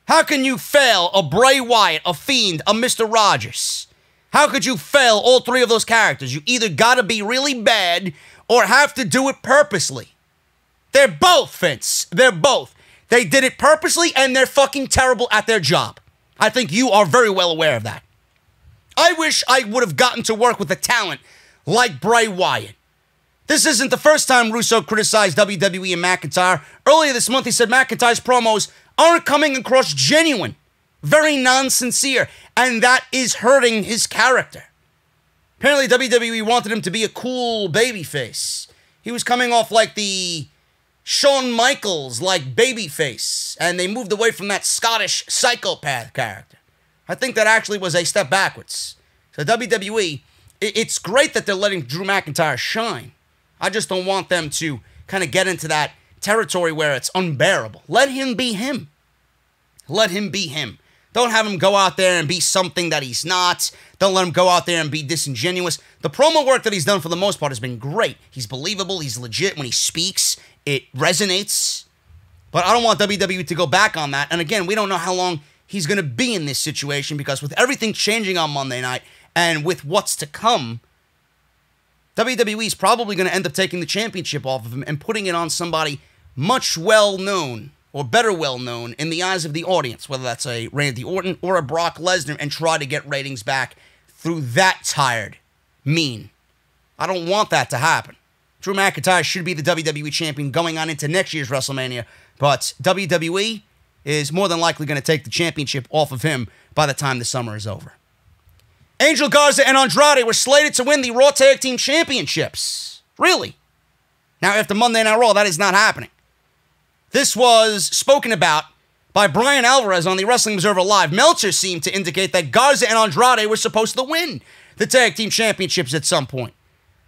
How can you fail a Bray Wyatt, a Fiend, a Mr. Rogers? How could you fail all three of those characters? You either gotta be really bad or have to do it purposely. They're both, Vince. They're both. They did it purposely and they're fucking terrible at their job. I think you are very well aware of that. I wish I would have gotten to work with a talent like Bray Wyatt. This isn't the first time Russo criticized WWE and McIntyre. Earlier this month, he said McIntyre's promos aren't coming across genuine, very non-sincere, and that is hurting his character. Apparently, WWE wanted him to be a cool babyface. He was coming off like the Shawn Michaels-like babyface, and they moved away from that Scottish psychopath character. I think that actually was a step backwards. So WWE, it's great that they're letting Drew McIntyre shine. I just don't want them to kind of get into that territory where it's unbearable. Let him be him. Let him be him. Don't have him go out there and be something that he's not. Don't let him go out there and be disingenuous. The promo work that he's done for the most part has been great. He's believable. He's legit. When he speaks, it resonates. But I don't want WWE to go back on that. And again, we don't know how long he's going to be in this situation because with everything changing on Monday night and with what's to come, WWE is probably going to end up taking the championship off of him and putting it on somebody much well-known or better well-known in the eyes of the audience, whether that's a Randy Orton or a Brock Lesnar, and try to get ratings back through that tired mean. I don't want that to happen. Drew McIntyre should be the WWE champion going on into next year's WrestleMania, but WWE is more than likely going to take the championship off of him by the time the summer is over. Angel Garza and Andrade were slated to win the Raw Tag Team Championships. Really? Now, after Monday Night Raw, that is not happening. This was spoken about by Brian Alvarez on the Wrestling Observer Live. Meltzer seemed to indicate that Garza and Andrade were supposed to win the Tag Team Championships at some point.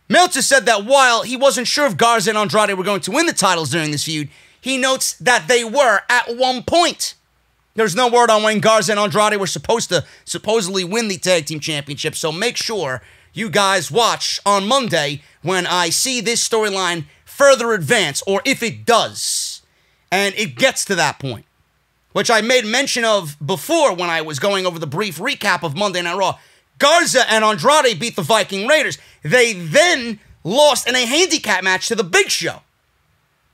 Meltzer said that while he wasn't sure if Garza and Andrade were going to win the titles during this feud, he notes that they were at one point. There's no word on when Garza and Andrade were supposed to supposedly win the tag team championship, so make sure you guys watch on Monday when I see this storyline further advance, or if it does, and it gets to that point, which I made mention of before when I was going over the brief recap of Monday Night Raw. Garza and Andrade beat the Viking Raiders. They then lost in a handicap match to the Big Show,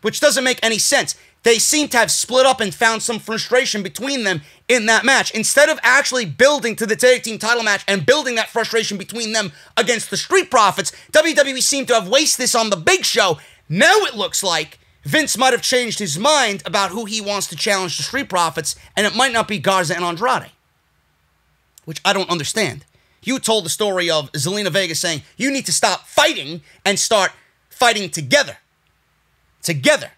which doesn't make any sense. They seem to have split up and found some frustration between them in that match. Instead of actually building to the tag team title match and building that frustration between them against the Street Profits, WWE seemed to have wasted this on the Big Show. Now it looks like Vince might have changed his mind about who he wants to challenge the Street Profits, and it might not be Garza and Andrade, which I don't understand. You told the story of Zelina Vega saying, you need to stop fighting and start fighting together. Together.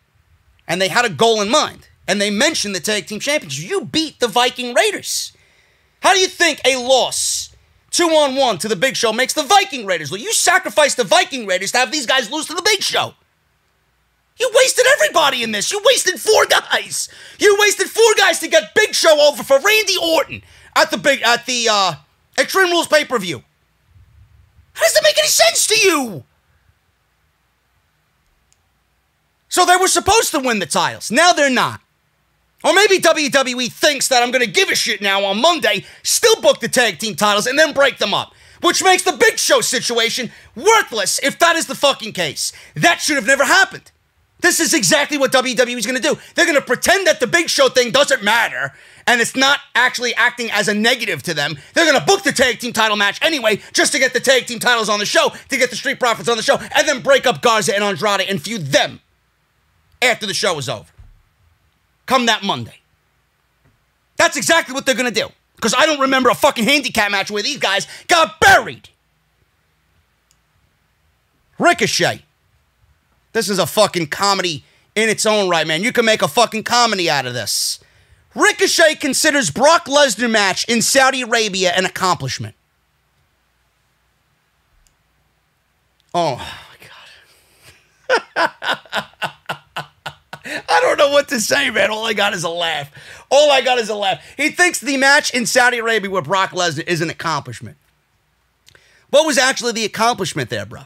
And they had a goal in mind. And they mentioned the tag team championship. You beat the Viking Raiders. How do you think a loss 2-on-1 to the Big Show makes the Viking Raiders lose? You sacrificed the Viking Raiders to have these guys lose to the Big Show. You wasted everybody in this. You wasted 4 guys. You wasted 4 guys to get Big Show over for Randy Orton at the Extreme Rules pay-per-view. How does that make any sense to you? So they were supposed to win the titles. Now they're not. Or maybe WWE thinks that I'm going to give a shit now on Monday, still book the tag team titles, and then break them up. Which makes the Big Show situation worthless if that is the fucking case. That should have never happened. This is exactly what WWE is going to do. They're going to pretend that the Big Show thing doesn't matter, and it's not actually acting as a negative to them. They're going to book the tag team title match anyway, just to get the tag team titles on the show, to get the Street Profits on the show, and then break up Garza and Andrade and feud them after the show is over. Come that Monday. That's exactly what they're going to do. Because I don't remember a fucking handicap match where these guys got buried. Ricochet. This is a fucking comedy in its own right, man. You can make a fucking comedy out of this. Ricochet considers Brock Lesnar match in Saudi Arabia an accomplishment. Oh, my God. I don't know what to say, man. All I got is a laugh. He thinks the match in Saudi Arabia with Brock Lesnar is an accomplishment. What was actually the accomplishment there, bro?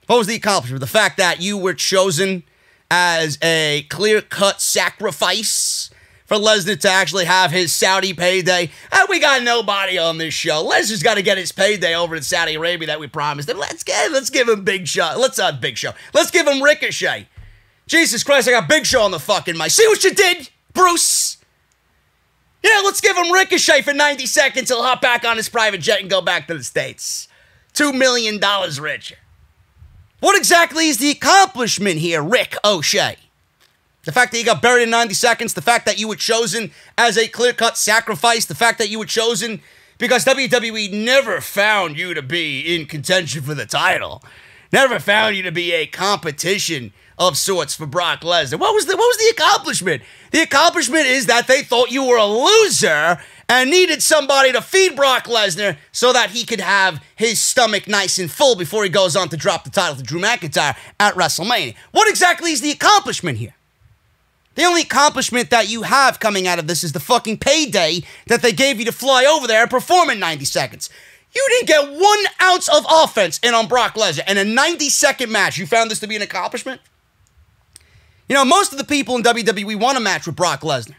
What was the accomplishment? The fact that you were chosen as a clear-cut sacrifice for Lesnar to actually have his Saudi payday. We got nobody on this show. Lesnar's got to get his payday over in Saudi Arabia that we promised him. Let's give him Big Show. Let's give him Ricochet. Jesus Christ, I got Big Show on the fucking mic. See what you did, Bruce? Yeah, let's give him Ricochet for 90 seconds. He'll hop back on his private jet and go back to the States. $2 million richer. What exactly is the accomplishment here, Rick O'Shea? The fact that you got buried in 90 seconds, the fact that you were chosen as a clear-cut sacrifice, the fact that you were chosen because WWE never found you to be in contention for the title, never found you to be a competition of sorts for Brock Lesnar. What was the accomplishment? The accomplishment is that they thought you were a loser and needed somebody to feed Brock Lesnar so that he could have his stomach nice and full before he goes on to drop the title to Drew McIntyre at WrestleMania. What exactly is the accomplishment here? The only accomplishment that you have coming out of this is the fucking payday that they gave you to fly over there and perform in 90 seconds. You didn't get 1 ounce of offense in on Brock Lesnar in a 90-second match. You found this to be an accomplishment? You know, most of the people in WWE want a match with Brock Lesnar,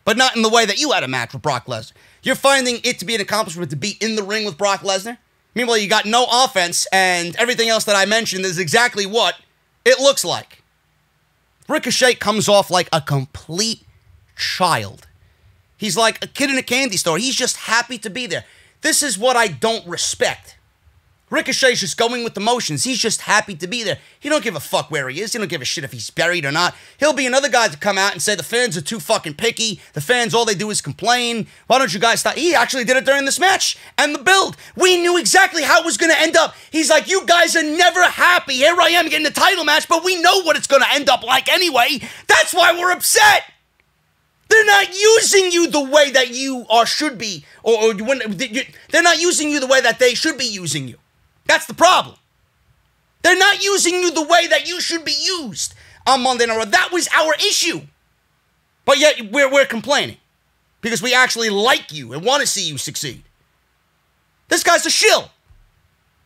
but not in the way that you had a match with Brock Lesnar. You're finding it to be an accomplishment to be in the ring with Brock Lesnar? Meanwhile, you got no offense, and everything else that I mentioned is exactly what it looks like. Ricochet comes off like a complete child. He's like a kid in a candy store. He's just happy to be there. This is what I don't respect. Ricochet's just going with the motions. He's just happy to be there. He don't give a fuck where he is. He don't give a shit if he's buried or not. He'll be another guy to come out and say the fans are too fucking picky. The fans, all they do is complain. Why don't you guys stop? He actually did it during this match and the build. We knew exactly how it was going to end up. He's like, you guys are never happy. Here I am getting the title match, but we know what it's going to end up like anyway. That's why we're upset. They're not using you the way that you should be, or when they're not using you the way that they should be using you. That's the problem. They're not using you the way that you should be used on Monday Night Raw. That was our issue. But yet we're complaining because we actually like you and want to see you succeed. This guy's a shill.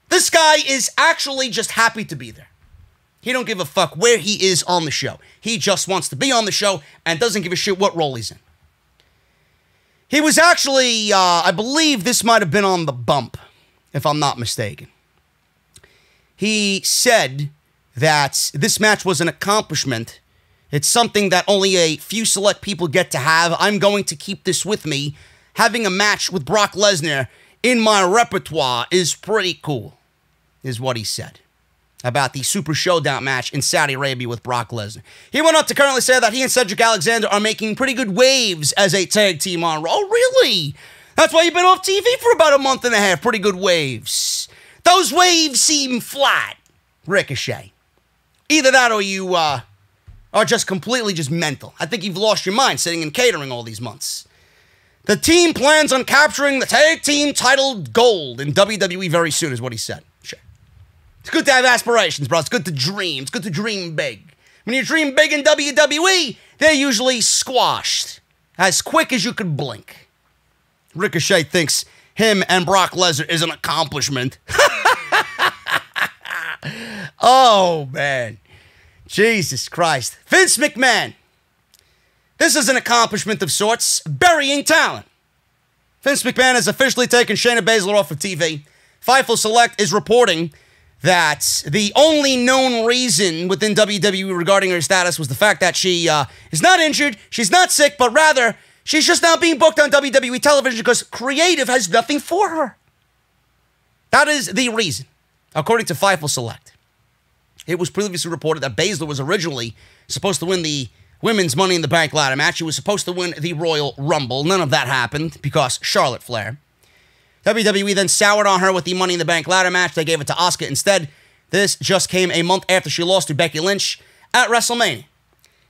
This guy is actually just happy to be there. He don't give a fuck where he is on the show. He just wants to be on the show and doesn't give a shit what role he's in. He was actually, I believe this might have been on the bump, if I'm not mistaken. He said that this match was an accomplishment. It's something that only a few select people get to have. I'm going to keep this with me. Having a match with Brock Lesnar in my repertoire is pretty cool, is what he said about the Super Showdown match in Saudi Arabia with Brock Lesnar. He went on to currently say that he and Cedric Alexander are making pretty good waves as a tag team on Raw. Oh, really? That's why you've been off TV for about a month and a half. Pretty good waves. Those waves seem flat, Ricochet. Either that or you are just completely just mental. I think you've lost your mind sitting in catering all these months. The team plans on capturing the tag team title gold in WWE very soon, is what he said. Sure. It's good to have aspirations, bro. It's good to dream. It's good to dream big. When you dream big in WWE, they're usually squashed as quick as you could blink. Ricochet thinks him and Brock Lesnar is an accomplishment. Oh, man. Jesus Christ. Vince McMahon. This is an accomplishment of sorts, burying talent. Vince McMahon has officially taken Shayna Baszler off of TV. Fightful Select is reporting that the only known reason within WWE regarding her status was the fact that she is not injured, she's not sick, but rather she's just not being booked on WWE television because creative has nothing for her. That is the reason, according to Fightful Select. It was previously reported that Baszler was originally supposed to win the Women's Money in the Bank ladder match. She was supposed to win the Royal Rumble. None of that happened because Charlotte Flair. WWE then soured on her with the Money in the Bank ladder match. They gave it to Asuka instead. This just came a month after she lost to Becky Lynch at WrestleMania.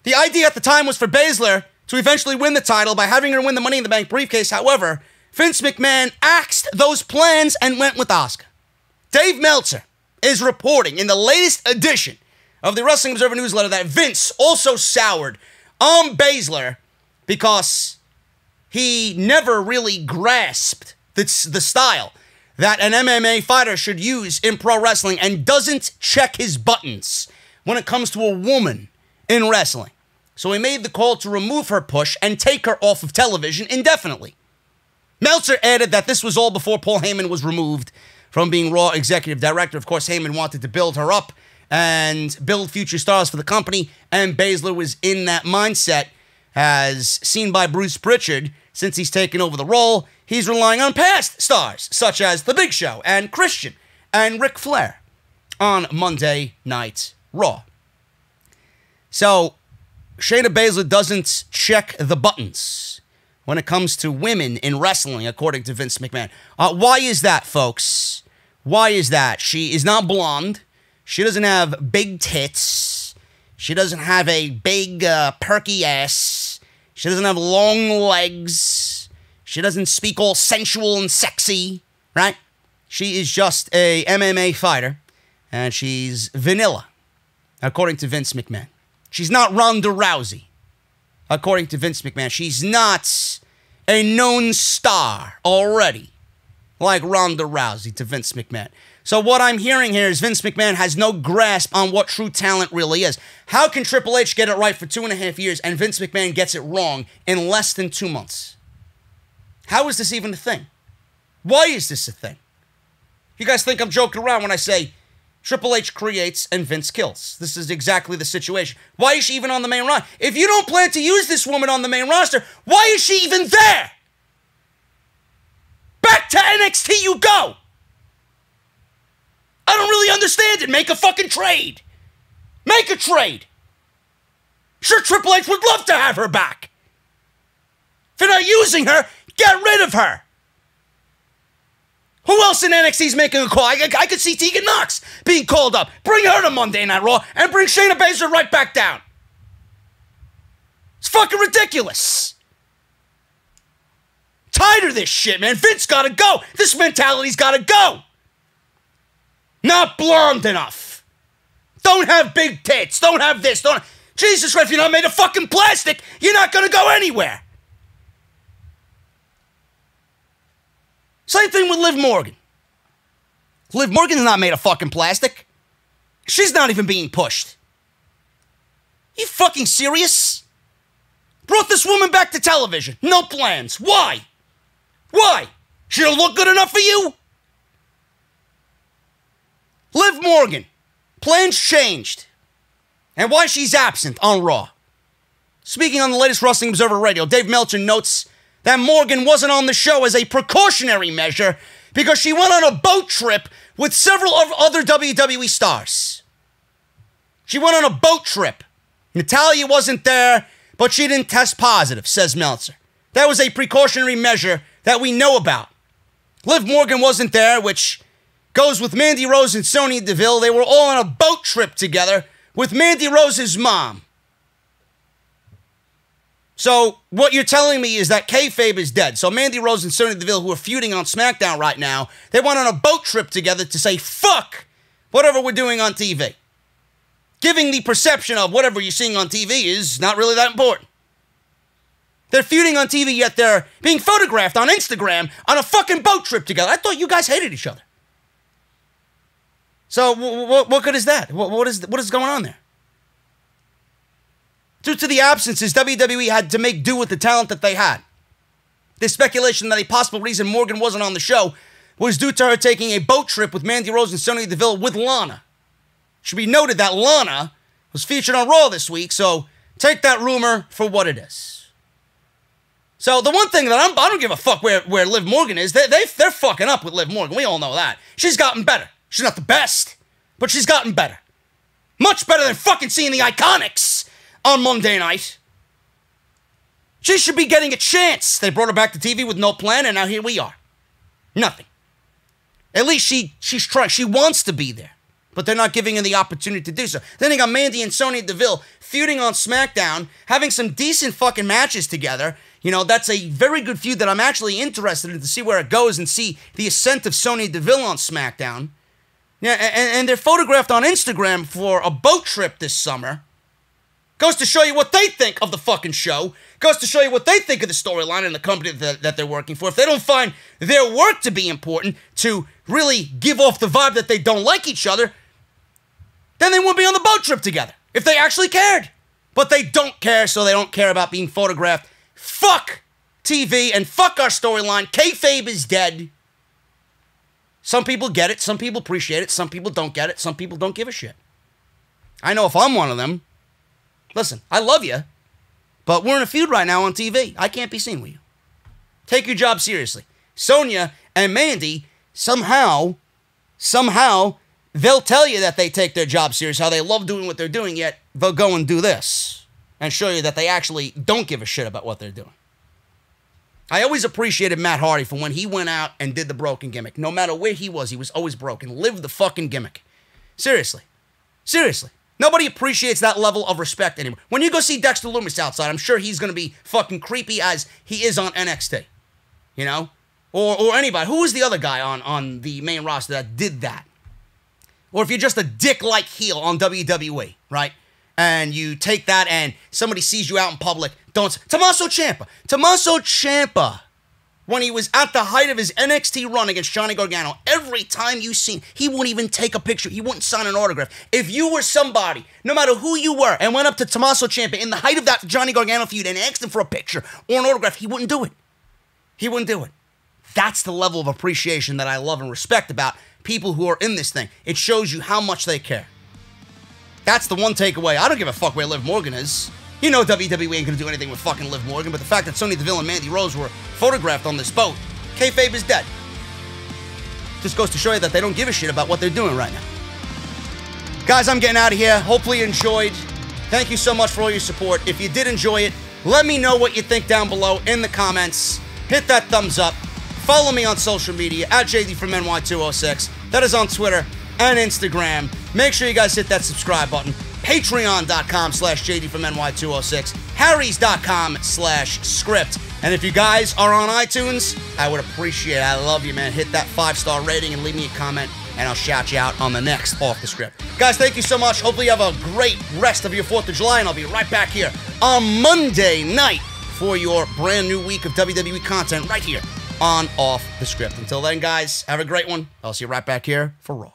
The idea at the time was for Baszler to eventually win the title by having her win the Money in the Bank briefcase. However, Vince McMahon axed those plans and went with Asuka. Dave Meltzer is reporting in the latest edition of the Wrestling Observer newsletter that Vince also soured on Baszler because he never really grasped the style that an MMA fighter should use in pro wrestling and doesn't check his buttons when it comes to a woman in wrestling. So he made the call to remove her push and take her off of television indefinitely. Meltzer added that this was all before Paul Heyman was removed from being Raw executive director. Of course, Heyman wanted to build her up and build future stars for the company, and Baszler was in that mindset. As seen by Bruce Pritchard, since he's taken over the role, he's relying on past stars, such as The Big Show and Christian and Ric Flair on Monday Night Raw. So, Shayna Baszler doesn't check the buttons when it comes to women in wrestling, according to Vince McMahon. Why is that, folks? Why is that? She is not blonde. She doesn't have big tits. She doesn't have a big, perky ass. She doesn't have long legs. She doesn't speak all sensual and sexy, right? She is just a MMA fighter, and she's vanilla, according to Vince McMahon. She's not Ronda Rousey, according to Vince McMahon. She's not a known star already, like Ronda Rousey to Vince McMahon. So what I'm hearing here is Vince McMahon has no grasp on what true talent really is. How can Triple H get it right for 2.5 years and Vince McMahon gets it wrong in less than 2 months? How is this even a thing? Why is this a thing? You guys think I'm joking around when I say Triple H creates and Vince kills. This is exactly the situation. Why is she even on the main roster? If you don't plan to use this woman on the main roster, why is she even there? Back to NXT you go! I don't really understand it. Make a fucking trade. Make a trade. Sure, Triple H would love to have her back. If you're not using her, get rid of her. Who else in NXT is making a call? I could see Tegan Nox being called up. Bring her to Monday Night Raw and bring Shayna Baszler right back down. It's fucking ridiculous. Tired of this shit, man. Vince gotta go. This mentality's gotta go. Not blonde enough. Don't have big tits. Don't have this. Don't. Jesus Christ, if you're not made of fucking plastic, you're not going to go anywhere. Same thing with Liv Morgan. Liv Morgan's not made of fucking plastic. She's not even being pushed. You fucking serious? Brought this woman back to television. No plans. Why? Why? She don't look good enough for you? Liv Morgan. Plans changed. And why she's absent on Raw. Speaking on the latest Wrestling Observer Radio, Dave Meltzer notes that Morgan wasn't on the show as a precautionary measure because she went on a boat trip with several other WWE stars. She went on a boat trip. Natalya wasn't there, but she didn't test positive, says Meltzer. That was a precautionary measure that we know about. Liv Morgan wasn't there, which goes with Mandy Rose and Sony Deville. They were all on a boat trip together with Mandy Rose's mom. So what you're telling me is that kayfabe is dead. So Mandy Rose and Sony Deville, who are feuding on SmackDown right now, they went on a boat trip together to say, fuck whatever we're doing on TV. Giving the perception of whatever you're seeing on TV is not really that important. They're feuding on TV, yet they're being photographed on Instagram on a fucking boat trip together. I thought you guys hated each other. So what good is that? What is going on there? Due to the absences, WWE had to make do with the talent that they had. There's speculation that a possible reason Morgan wasn't on the show was due to her taking a boat trip with Mandy Rose and Sonya Deville with Lana. It should be noted that Lana was featured on Raw this week, so take that rumor for what it is. So the one thing that I don't give a fuck where Liv Morgan is, they're fucking up with Liv Morgan. We all know that. She's gotten better. She's not the best, but she's gotten better. Much better than fucking seeing the Iconics on Monday night. She should be getting a chance. They brought her back to TV with no plan, and now here we are. Nothing. At least she's trying. She wants to be there, but they're not giving her the opportunity to do so. Then they got Mandy and Sonya Deville feuding on SmackDown, having some decent fucking matches together. You know, that's a very good feud that I'm actually interested in to see where it goes and see the ascent of Sonya Deville on SmackDown. Yeah, and they're photographed on Instagram for a boat trip this summer. Goes to show you what they think of the fucking show. Goes to show you what they think of the storyline and the company that they're working for. If they don't find their work to be important, to really give off the vibe that they don't like each other, then they wouldn't be on the boat trip together. If they actually cared. But they don't care, so they don't care about being photographed. Fuck TV and fuck our storyline. Kayfabe is dead. Some people get it. Some people appreciate it. Some people don't get it. Some people don't give a shit. I know if I'm one of them. Listen, I love you, but we're in a feud right now on TV. I can't be seen with you. Take your job seriously. Sonya and Mandy, somehow, they'll tell you that they take their job serious, how they love doing what they're doing, yet they'll go and do this and show you that they actually don't give a shit about what they're doing. I always appreciated Matt Hardy for when he went out and did the broken gimmick. No matter where he was always broken. Live the fucking gimmick. Seriously. Seriously. Nobody appreciates that level of respect anymore. When you go see Dexter Lumis outside, I'm sure he's going to be fucking creepy as he is on NXT. You know? Or anybody. Who was the other guy on the main roster that did that? Or if you're just a dick-like heel on WWE, right? And you take that and somebody sees you out in public, don't... Tommaso Ciampa, when he was at the height of his NXT run against Johnny Gargano, every time you seen, he wouldn't even take a picture. He wouldn't sign an autograph. If you were somebody, no matter who you were, and went up to Tommaso Ciampa in the height of that Johnny Gargano feud and asked him for a picture or an autograph, he wouldn't do it. He wouldn't do it. That's the level of appreciation that I love and respect about people who are in this thing. It shows you how much they care. That's the one takeaway. I don't give a fuck where Liv Morgan is. You know WWE ain't gonna do anything with fucking Liv Morgan, but the fact that Sonya Deville and Mandy Rose were photographed on this boat, kayfabe is dead. Just goes to show you that they don't give a shit about what they're doing right now. Guys, I'm getting out of here. Hopefully you enjoyed. Thank you so much for all your support. If you did enjoy it, let me know what you think down below in the comments. Hit that thumbs up. Follow me on social media at JD from NY206. That is on Twitter and Instagram. Make sure you guys hit that subscribe button. Patreon.com/JD from NY206. Harrys.com/script. And if you guys are on iTunes, I would appreciate it. I love you, man. Hit that 5-star rating and leave me a comment and I'll shout you out on the next Off the Script. Guys, thank you so much. Hopefully you have a great rest of your 4th of July, and I'll be right back here on Monday night for your brand new week of WWE content right here on Off the Script. Until then, guys, have a great one. I'll see you right back here for Raw.